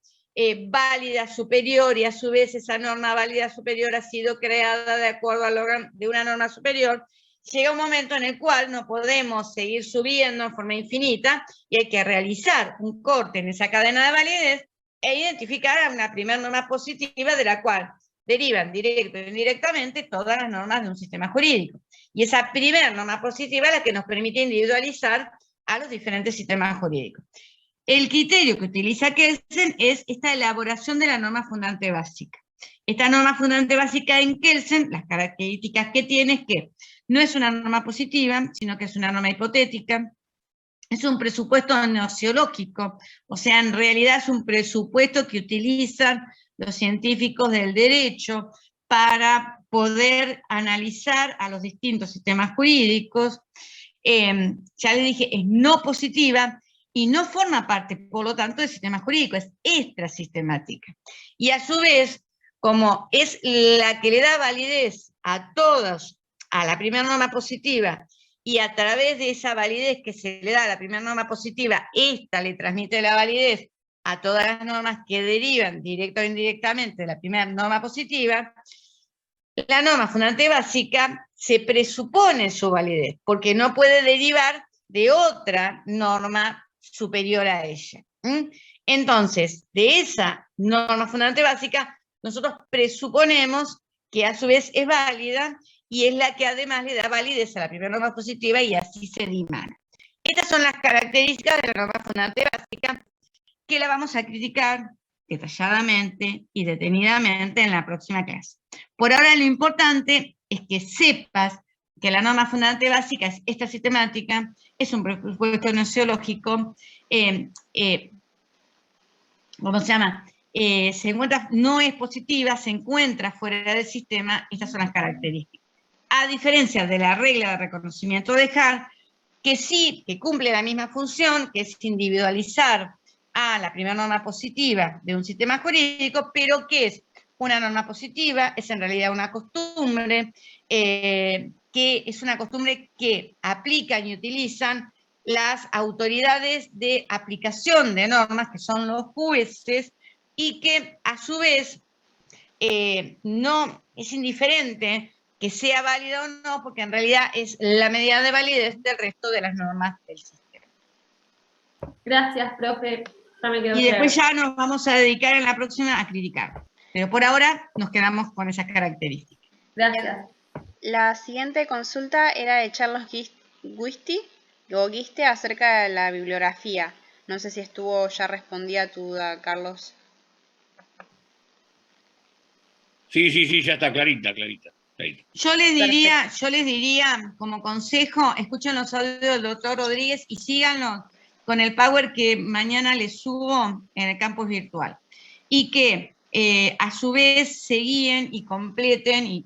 válida superior, y a su vez esa norma válida superior ha sido creada de acuerdo al órgano de una norma superior, llega un momento en el cual no podemos seguir subiendo en forma infinita y hay que realizar un corte en esa cadena de validez e identificar a una primera norma positiva de la cual derivan directo e indirectamente todas las normas de un sistema jurídico. Y esa primera norma positiva es la que nos permite individualizar a los diferentes sistemas jurídicos. El criterio que utiliza Kelsen es esta elaboración de la norma fundante básica. Esta norma fundante básica en Kelsen, las características que tiene es que no es una norma positiva, sino que es una norma hipotética, es un presupuesto nociológico, o sea, en realidad es un presupuesto que utilizan los científicos del derecho para poder analizar a los distintos sistemas jurídicos. Ya les dije, es no positiva y no forma parte, por lo tanto, del sistema jurídico, es extrasistemática. Y a su vez, como es la que le da validez a todos, a la primera norma positiva, y a través de esa validez que se le da a la primera norma positiva, esta le transmite la validez a todas las normas que derivan directa o indirectamente de la primera norma positiva, la norma fundante básica se presupone su validez, porque no puede derivar de otra norma superior a ella. Entonces, de esa norma fundante básica, nosotros presuponemos que a su vez es válida y es la que además le da validez a la primera norma positiva y así se dimana. Estas son las características de la norma fundante básica que la vamos a criticar detalladamente y detenidamente en la próxima clase. Por ahora lo importante es que sepas que la norma fundante básica es esta sistemática, es un presupuesto nociológico, ¿cómo se llama? Se encuentra, no es positiva, se encuentra fuera del sistema, estas son las características. A diferencia de la regla de reconocimiento de Hart, que sí, que cumple la misma función, que es individualizar a la primera norma positiva de un sistema jurídico, pero que es una norma positiva, es en realidad una costumbre, que es una costumbre que aplican y utilizan las autoridades de aplicación de normas, que son los jueces, y que a su vez no es indiferente que sea válida o no, porque en realidad es la medida de validez del resto de las normas del sistema. Gracias, profe. Ya me quedó Y después claro. ya nos vamos a dedicar en la próxima a criticar. Pero por ahora nos quedamos con esas características. Gracias. La siguiente consulta era de Charles Guiste acerca de la bibliografía. No sé si estuvo ya respondida tu duda, Carlos. Sí, ya está clarita. Yo les diría como consejo, escuchen los audios del doctor Rodríguez y síganlo con el Power que mañana les subo en el campus virtual. Y que a su vez se guíen y completen, y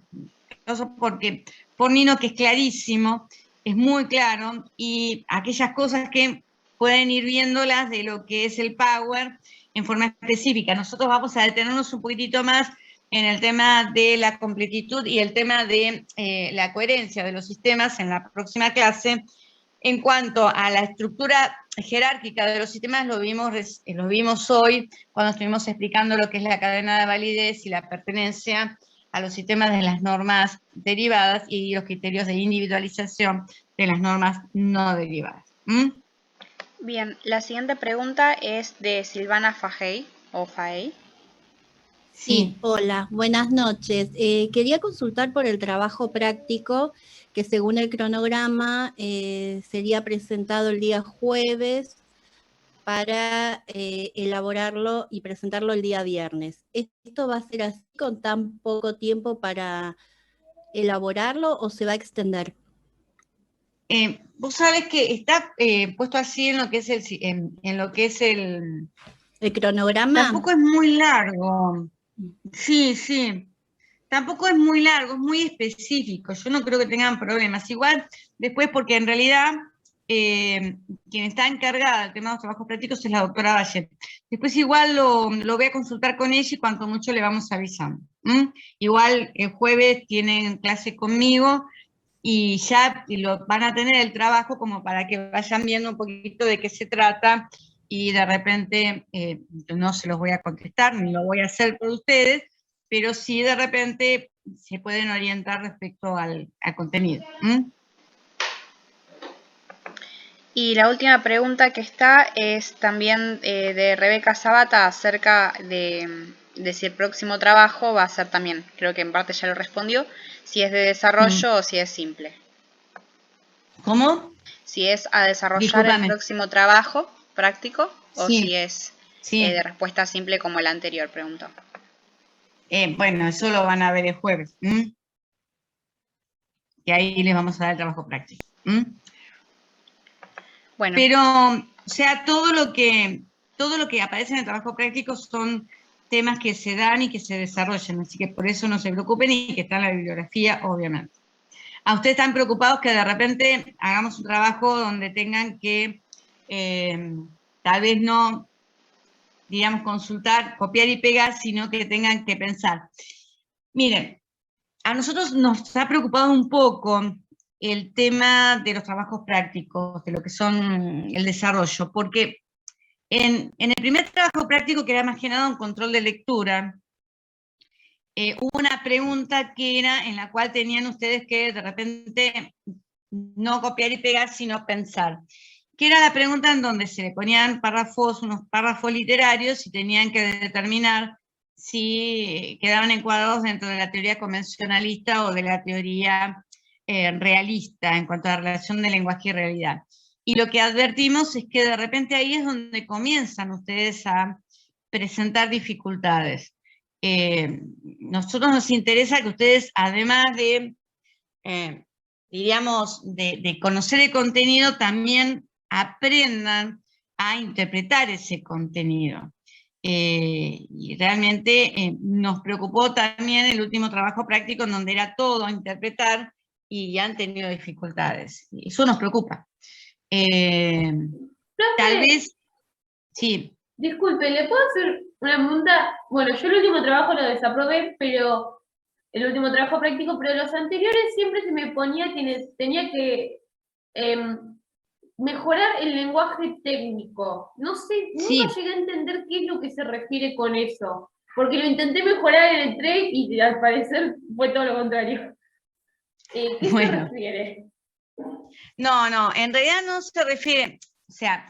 porque por Nino, que es clarísimo, es muy claro, y aquellas cosas que pueden ir viéndolas de lo que es el Power en forma específica. Nosotros vamos a detenernos un poquitito más en el tema de la completitud y el tema de la coherencia de los sistemas en la próxima clase. En cuanto a la estructura jerárquica de los sistemas, lo vimos hoy cuando estuvimos explicando lo que es la cadena de validez y la pertenencia a los sistemas de las normas derivadas y los criterios de individualización de las normas no derivadas. Bien, la siguiente pregunta es de Silvana Fajey, o Faey. Sí, hola, buenas noches. Quería consultar por el trabajo práctico que según el cronograma sería presentado el día jueves para elaborarlo y presentarlo el día viernes. ¿Esto va a ser así con tan poco tiempo para elaborarlo o se va a extender? Vos sabés que está puesto así en lo que es el cronograma. Tampoco es muy largo. Sí. Tampoco es muy largo, es muy específico. Yo no creo que tengan problemas. Igual, después, porque en realidad quien está encargada del tema de los trabajos prácticos es la doctora Valle. Después igual lo voy a consultar con ella y cuanto mucho le vamos avisando. Igual el jueves tienen clase conmigo y ya lo van a tener el trabajo como para que vayan viendo un poquito de qué se trata y de repente no se los voy a contestar, ni lo voy a hacer por ustedes, pero sí de repente se pueden orientar respecto al contenido. Y la última pregunta que está es también de Rebeca Sabata acerca de si el próximo trabajo va a ser también, creo que en parte ya lo respondió, si es de desarrollo o si es simple. ¿Cómo? Si es a desarrollar el Discúlpame. próximo trabajo práctico o Sí, si es sí. de respuesta simple como el anterior, preguntó. Bueno, eso lo van a ver el jueves. Y ahí les vamos a dar el trabajo práctico. Bueno, Pero, o sea, todo lo que aparece en el trabajo práctico son temas que se dan y que se desarrollan, así que por eso no se preocupen y que está en la bibliografía, obviamente. A ustedes están preocupados que de repente hagamos un trabajo donde tengan que, tal vez no, digamos, consultar, copiar y pegar, sino que tengan que pensar. Miren, a nosotros nos ha preocupado un poco el tema de los trabajos prácticos, de lo que son el desarrollo, porque en el primer trabajo práctico, que era más que nada un control de lectura, hubo una pregunta que era en la cual tenían ustedes que de repente no copiar y pegar, sino pensar. Que era la pregunta en donde se le ponían párrafos, unos párrafos literarios y tenían que determinar si quedaban encuadrados dentro de la teoría convencionalista o de la teoría realista en cuanto a la relación de lenguaje y realidad. Y lo que advertimos es que de repente ahí es donde comienzan ustedes a presentar dificultades. Nosotros nos interesa que ustedes, además de, diríamos, de conocer el contenido, también aprendan a interpretar ese contenido. Y realmente nos preocupó también el último trabajo práctico en donde era todo interpretar y han tenido dificultades. Y eso nos preocupa. Tal vez, sí. Disculpe, ¿le puedo hacer una pregunta? Bueno, yo el último trabajo lo desaprobé, pero el último trabajo práctico, pero los anteriores siempre se me ponía que tenía que mejorar el lenguaje técnico. No sé, nunca llegué a entender qué es lo que se refiere con eso. Porque lo intenté mejorar en el TRE y al parecer fue todo lo contrario. ¿Qué se refiere? No, en realidad no se refiere, o sea,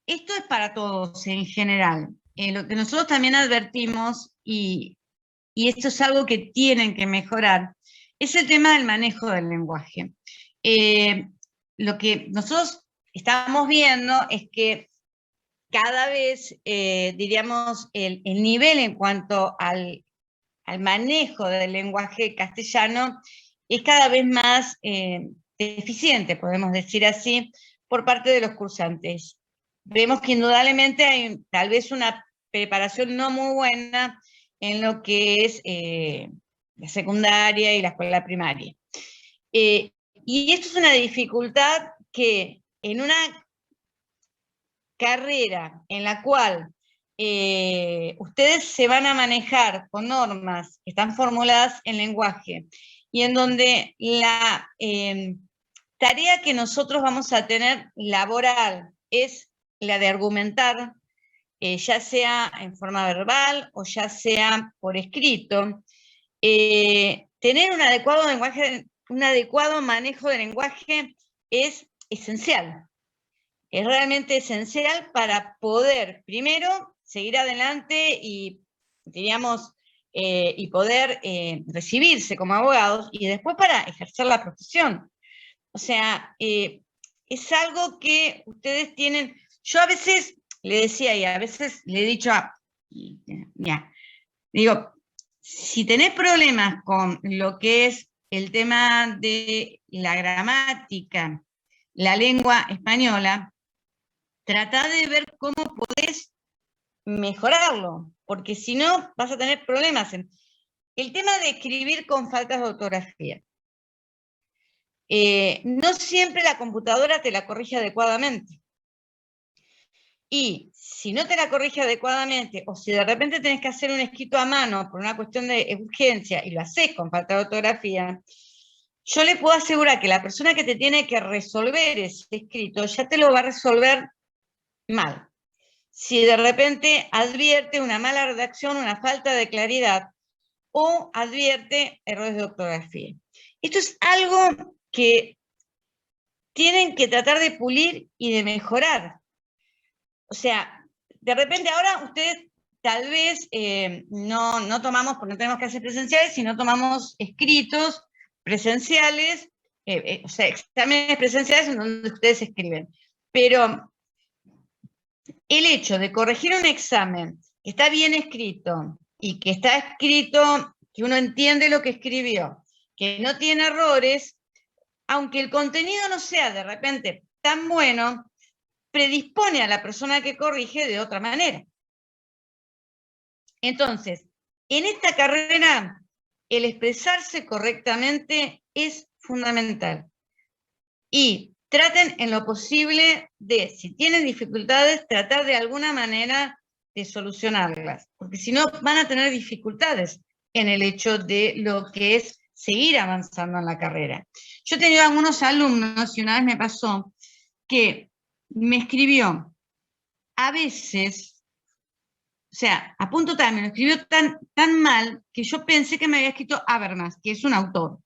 esto es para todos en general. Lo que nosotros también advertimos, y esto es algo que tienen que mejorar, es el tema del manejo del lenguaje. Lo que nosotros estamos viendo es que cada vez, diríamos, el nivel en cuanto al manejo del lenguaje castellano es cada vez más deficiente, podemos decir así, por parte de los cursantes. Vemos que indudablemente hay tal vez una preparación no muy buena en lo que es la secundaria y la escuela primaria. Y esto es una dificultad que en una carrera en la cual ustedes se van a manejar con normas que están formuladas en lenguaje y en donde la tarea que nosotros vamos a tener laboral es la de argumentar, ya sea en forma verbal o ya sea por escrito, tener un adecuado lenguaje, un adecuado manejo del lenguaje es esencial. Es realmente esencial para poder, primero, seguir adelante y, diríamos, y poder recibirse como abogados, y después para ejercer la profesión. O sea, es algo que ustedes tienen. Yo a veces le decía, y a veces le he dicho mira, digo, si tenés problemas con lo que es el tema de la gramática, la lengua española, tratá de ver cómo podés mejorarlo, porque si no vas a tener problemas. El tema de escribir con faltas de ortografía. No siempre la computadora te la corrige adecuadamente. Y si no te la corrige adecuadamente, o si de repente tenés que hacer un escrito a mano por una cuestión de urgencia y lo haces con falta de ortografía, yo le puedo asegurar que la persona que te tiene que resolver ese escrito ya te lo va a resolver mal. Si de repente advierte una mala redacción, una falta de claridad, o advierte errores de ortografía. Esto es algo que tienen que tratar de pulir y de mejorar. O sea, de repente ahora ustedes tal vez no tomamos, porque no tenemos clases presenciales, sino tomamos escritos presenciales, o sea, exámenes presenciales en donde ustedes escriben. Pero el hecho de corregir un examen que está bien escrito y que está escrito, que uno entiende lo que escribió, que no tiene errores, aunque el contenido no sea de repente tan bueno, predispone a la persona que corrige de otra manera. Entonces, en esta carrera, el expresarse correctamente es fundamental. Y traten en lo posible de, si tienen dificultades, tratar de alguna manera de solucionarlas, porque si no van a tener dificultades en el hecho de lo que es seguir avanzando en la carrera. Yo he tenido algunos alumnos, y una vez me pasó, que me escribió, a veces, o sea, a punto tal, me lo escribió tan mal que yo pensé que me había escrito Habermas, que es un autor.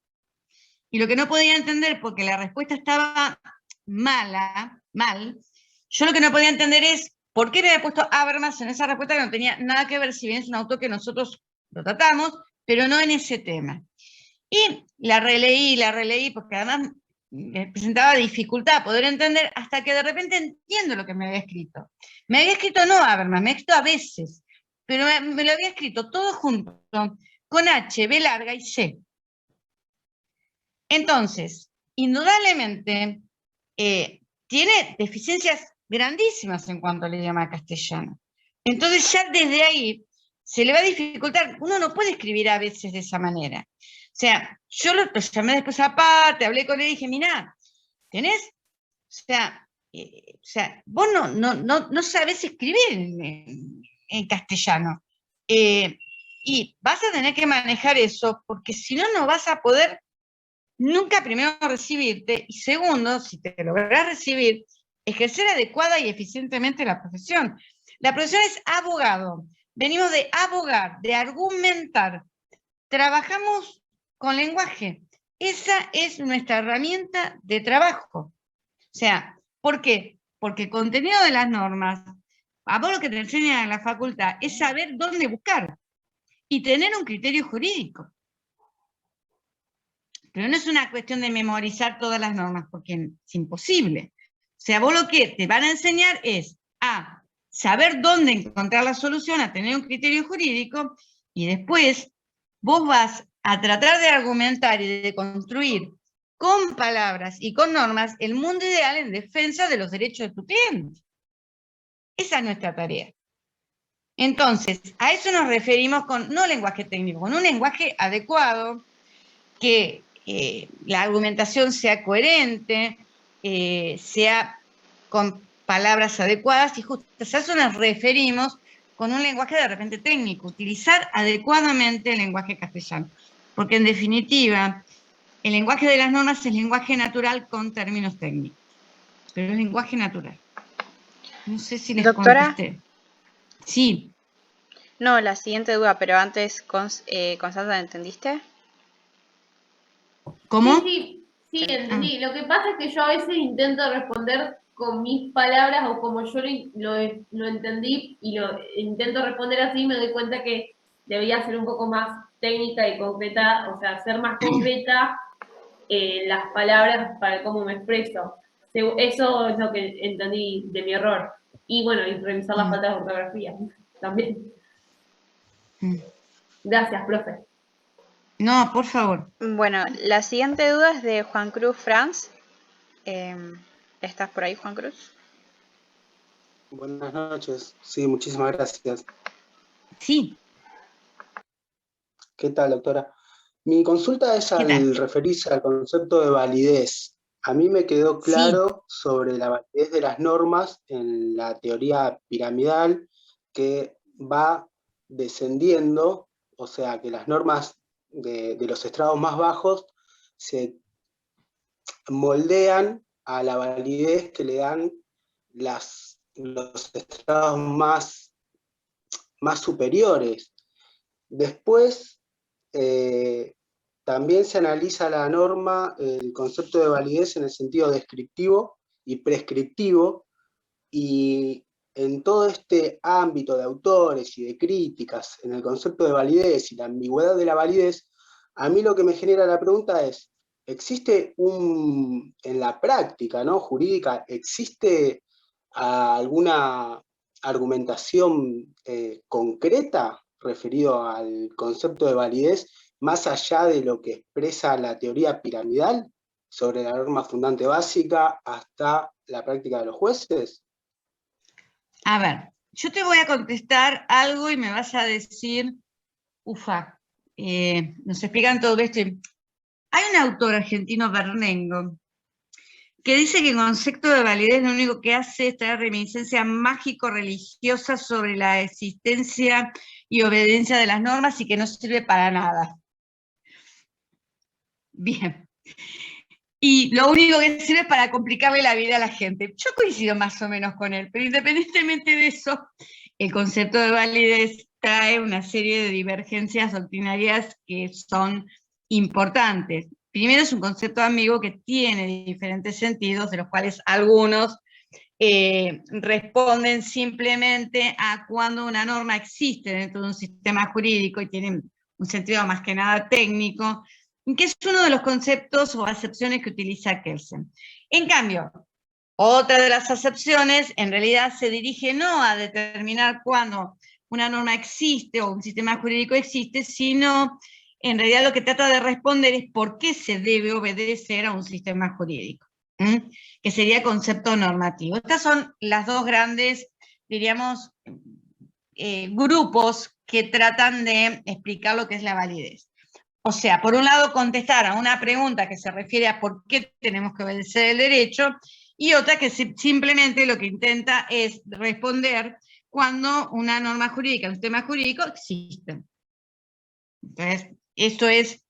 Y lo que no podía entender, porque la respuesta estaba mal, yo lo que no podía entender es por qué me había puesto Habermas en esa respuesta que no tenía nada que ver, si bien es un autor que nosotros lo tratamos, pero no en ese tema. Y la releí, porque además me presentaba dificultad poder entender, hasta que de repente entiendo lo que me había escrito. Me había escrito no Habermas, me había escrito a veces, pero me lo había escrito todo junto, con H, B larga y C. Entonces, indudablemente, tiene deficiencias grandísimas en cuanto al idioma castellano. Entonces ya desde ahí se le va a dificultar. Uno no puede escribir a veces de esa manera. O sea, yo lo llamé después aparte, hablé con él y dije, mirá, ¿tenés? O sea, vos no sabés escribir en castellano. Y vas a tener que manejar eso, porque si no, no vas a poder nunca, primero, recibirte, y segundo, si te lográs recibir, ejercer adecuada y eficientemente la profesión. La profesión es abogado. Venimos de abogar, de argumentar. Trabajamos con lenguaje. Esa es nuestra herramienta de trabajo. O sea, ¿por qué? Porque el contenido de las normas, a vos lo que te enseñan en la facultad, es saber dónde buscar y tener un criterio jurídico. Pero no es una cuestión de memorizar todas las normas, porque es imposible. O sea, vos lo que te van a enseñar es a saber dónde encontrar la solución, a tener un criterio jurídico, y después vos vas a tratar de argumentar y de construir con palabras y con normas el mundo ideal en defensa de los derechos de tu cliente. Esa es nuestra tarea. Entonces, a eso nos referimos con, no lenguaje técnico, con un lenguaje adecuado, que la argumentación sea coherente, sea con palabras adecuadas y justas. A eso nos referimos con un lenguaje de repente técnico, utilizar adecuadamente el lenguaje castellano. Porque en definitiva, el lenguaje de las normas es lenguaje natural con términos técnicos, pero es lenguaje natural. No sé si les contesté. Sí. No, la siguiente duda, pero antes, Constanza, ¿entendiste? ¿Cómo? Sí, entendí. Lo que pasa es que yo a veces intento responder con mis palabras o como yo lo entendí y lo intento responder así y me doy cuenta que debía ser un poco más técnica y concreta, o sea, ser más concreta las palabras para cómo me expreso. Eso es lo que entendí de mi error. Y bueno, y revisar las faltas de ortografía también. Gracias, profe. No, por favor. Bueno, la siguiente duda es de Juan Cruz Franz. ¿Estás por ahí, Juan Cruz? Buenas noches. Sí, muchísimas gracias. Sí. ¿Qué tal, doctora? Mi consulta es al referirse al concepto de validez. A mí me quedó claro sobre la validez de las normas en la teoría piramidal, que va descendiendo, o sea, que las normas de los estrados más bajos se moldean a la validez que le dan los estrados más superiores. Después, también se analiza la norma, el concepto de validez en el sentido descriptivo y prescriptivo, y en todo este ámbito de autores y de críticas en el concepto de validez y la ambigüedad de la validez, a mí lo que me genera la pregunta es, ¿existe en la práctica, ¿no?, jurídica, existe alguna argumentación concreta referido al concepto de validez, más allá de lo que expresa la teoría piramidal sobre la norma fundante básica hasta la práctica de los jueces? A ver, yo te voy a contestar algo y me vas a decir, ufa, nos explican todo esto. Hay un autor argentino, Bernengo, que dice que el concepto de validez lo único que hace es traer reminiscencia mágico-religiosa sobre la existencia y obediencia de las normas y que no sirve para nada. Bien. Y lo único que sirve es para complicarle la vida a la gente. Yo coincido más o menos con él, pero independientemente de eso, el concepto de validez trae una serie de divergencias doctrinarias que son importantes. Primero, es un concepto ambiguo que tiene diferentes sentidos, de los cuales algunos responden simplemente a cuando una norma existe dentro de un sistema jurídico y tiene un sentido más que nada técnico, que es uno de los conceptos o acepciones que utiliza Kelsen. En cambio, otra de las acepciones en realidad se dirige no a determinar cuándo una norma existe o un sistema jurídico existe, sino en realidad lo que trata de responder es por qué se debe obedecer a un sistema jurídico, que sería concepto normativo. Estas son las dos grandes, diríamos, grupos que tratan de explicar lo que es la validez. O sea, por un lado, contestar a una pregunta que se refiere a por qué tenemos que obedecer el derecho, y otra que simplemente lo que intenta es responder cuando una norma jurídica, un sistema jurídico existe. Entonces, eso es.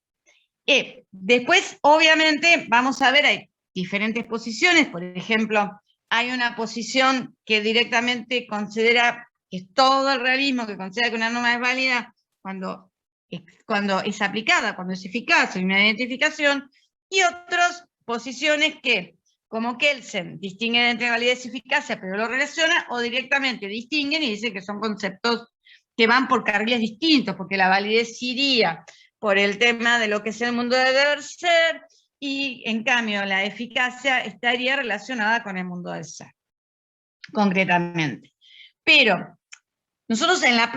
Después, obviamente, vamos a ver, hay diferentes posiciones. Por ejemplo, hay una posición que directamente considera, que es todo el realismo, que considera que una norma es válida cuando es aplicada, cuando es eficaz, hay una identificación, y otras posiciones que, como Kelsen, distinguen entre validez y eficacia, pero lo relaciona, o directamente distinguen y dicen que son conceptos que van por carriles distintos, porque la validez iría por el tema de lo que es el mundo de deber ser, y en cambio la eficacia estaría relacionada con el mundo del ser, concretamente. Pero nosotros en el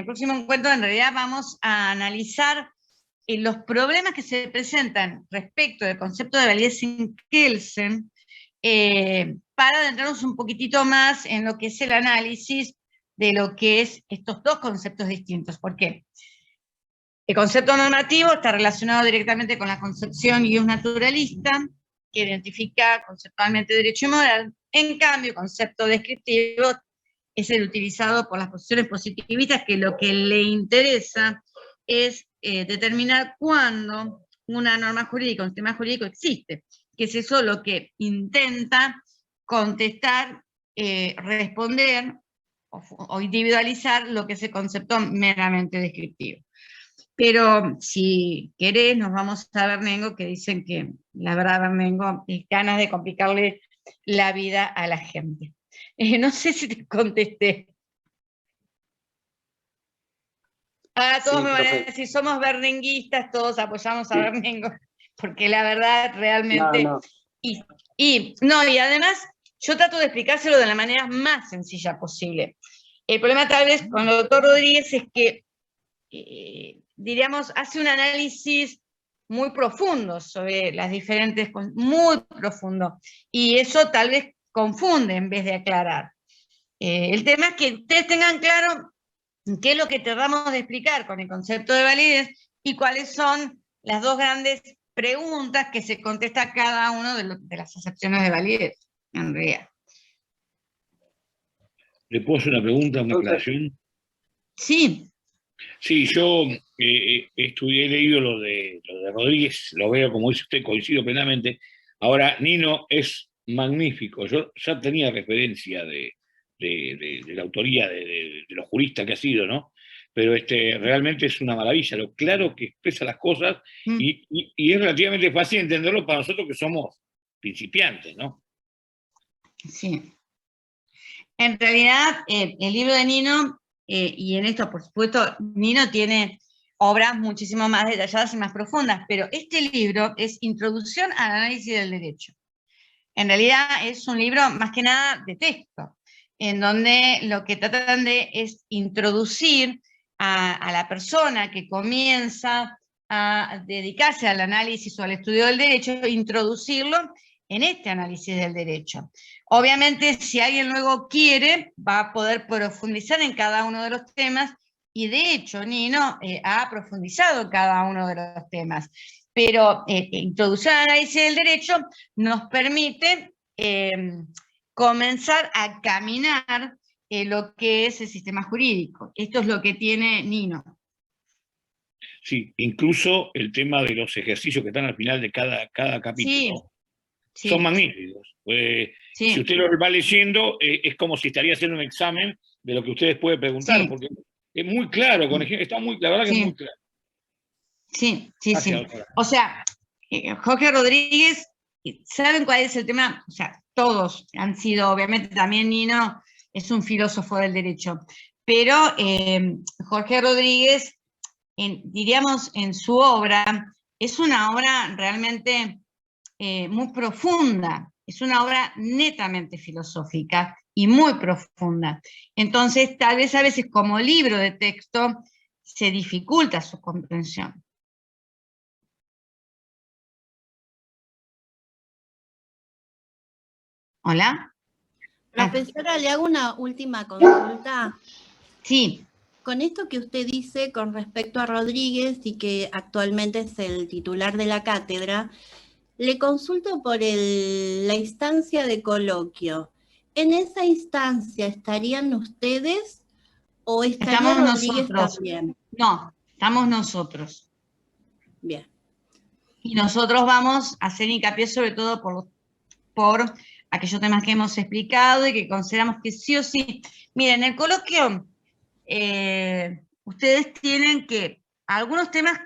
próximo encuentro en realidad vamos a analizar los problemas que se presentan respecto del concepto de validez en Kelsen, para adentrarnos un poquitito más en lo que es el análisis de lo que es estos dos conceptos distintos. ¿Por qué? El concepto normativo está relacionado directamente con la concepción iusnaturalista, que identifica conceptualmente derecho y moral. En cambio, el concepto descriptivo es el utilizado por las posiciones positivistas, que lo que le interesa es determinar cuándo una norma jurídica, un sistema jurídico existe, que es eso lo que intenta contestar, responder o individualizar lo que es el concepto meramente descriptivo. Pero si querés, nos vamos a Bernengo, que dicen que la verdad Bernengo es ganas de complicarle la vida a la gente. No sé si te contesté. Ahora todos me van a decir, somos bernenguistas, todos apoyamos a Bernengo, porque la verdad realmente... No. Y además yo trato de explicárselo de la manera más sencilla posible. El problema tal vez con el doctor Rodríguez es que, diríamos, hace un análisis muy profundo sobre las diferentes, muy profundo, y eso tal vez confunde en vez de aclarar. El tema es que ustedes tengan claro qué es lo que tratamos de explicar con el concepto de validez y cuáles son las dos grandes preguntas que se contesta cada uno de las acepciones de validez, en realidad. ¿Le puedo hacer una pregunta, una aclaración? Sí. Sí, yo he leído lo de Rodríguez, lo veo como dice usted, coincido plenamente. Ahora, Nino es magnífico. Yo ya tenía referencia de la autoría de los juristas que ha sido, ¿no? pero realmente es una maravilla, lo claro que expresa las cosas y es relativamente fácil entenderlo para nosotros que somos principiantes, ¿no? Sí. En realidad, el libro de Nino, y en esto, por supuesto, Nino tiene obras muchísimo más detalladas y más profundas, pero este libro es Introducción al Análisis del Derecho. En realidad es un libro más que nada de texto, en donde lo que tratan de es introducir a la persona que comienza a dedicarse al análisis o al estudio del derecho, introducirlo en este análisis del derecho. Obviamente, si alguien luego quiere, va a poder profundizar en cada uno de los temas, y de hecho Nino ha profundizado en cada uno de los temas. Pero introducción al análisis del derecho nos permite comenzar a caminar lo que es el sistema jurídico. Esto es lo que tiene Nino. Sí, incluso el tema de los ejercicios que están al final de cada capítulo. Sí, son magníficos. Sí. Si usted lo va leyendo, es como si estaría haciendo un examen de lo que ustedes pueden preguntar, porque es muy claro, está la verdad que es muy claro. Sí. Gracias, doctora. O sea, Jorge Rodríguez, ¿saben cuál es el tema? O sea, todos han sido, obviamente también Nino es un filósofo del derecho, pero Jorge Rodríguez, diríamos, en su obra, es una obra realmente muy profunda, es una obra netamente filosófica y muy profunda. Entonces, tal vez a veces como libro de texto se dificulta su comprensión. ¿Hola? Profesora, le hago una última consulta. Sí. Con esto que usted dice con respecto a Rodríguez y que actualmente es el titular de la cátedra, le consulto por la instancia de coloquio. ¿En esa instancia estarían ustedes o estaría Estamos Rodríguez nosotros. también? No, estamos nosotros. Bien. Y nosotros vamos a hacer hincapié sobre todo por aquellos temas que hemos explicado y que consideramos que sí o sí. Miren, en el coloquio, ustedes tienen que, algunos temas,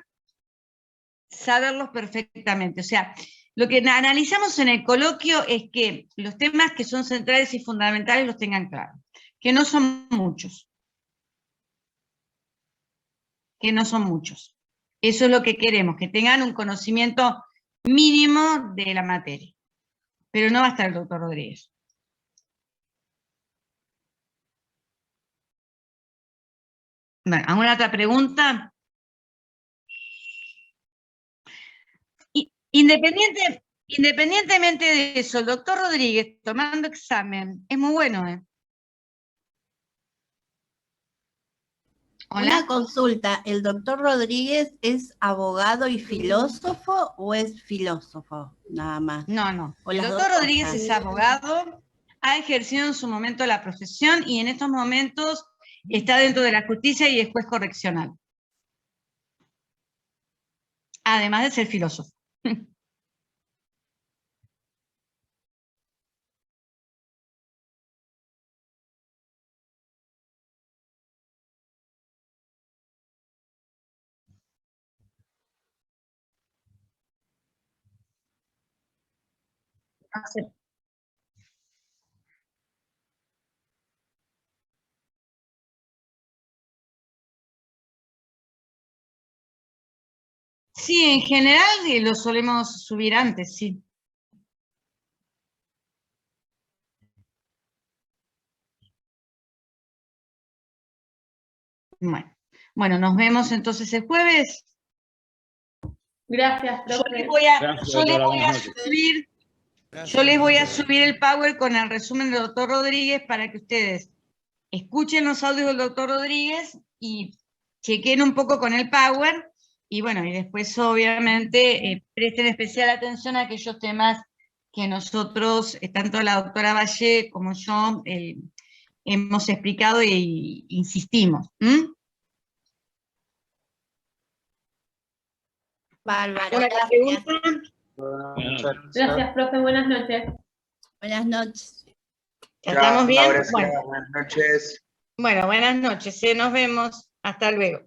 saberlos perfectamente. O sea, lo que analizamos en el coloquio es que los temas que son centrales y fundamentales los tengan claros, que no son muchos. Eso es lo que queremos, que tengan un conocimiento mínimo de la materia. Pero no va a estar el doctor Rodríguez. Bueno, ¿alguna otra pregunta? Independientemente de eso, el doctor Rodríguez tomando examen es muy bueno, ¿eh? Una consulta, ¿el doctor Rodríguez es abogado y filósofo o es filósofo nada más? No. ¿O El las doctor dos Rodríguez cosas? es abogado, ha ejercido en su momento la profesión y en estos momentos está dentro de la justicia y es juez correccional. Además de ser filósofo. Sí, en general lo solemos subir antes, sí. Bueno, nos vemos entonces el jueves. Gracias, profe. Yo les voy a subir el Power con el resumen del doctor Rodríguez para que ustedes escuchen los audios del doctor Rodríguez y chequen un poco con el Power. Y bueno, y después obviamente presten especial atención a aquellos temas que nosotros, tanto la doctora Valle como yo, hemos explicado e insistimos. Bárbaro, gracias. Gracias, profe, buenas noches. Buenas noches. ¿Estamos bien? Buenas noches. Bueno, buenas noches, nos vemos. Hasta luego.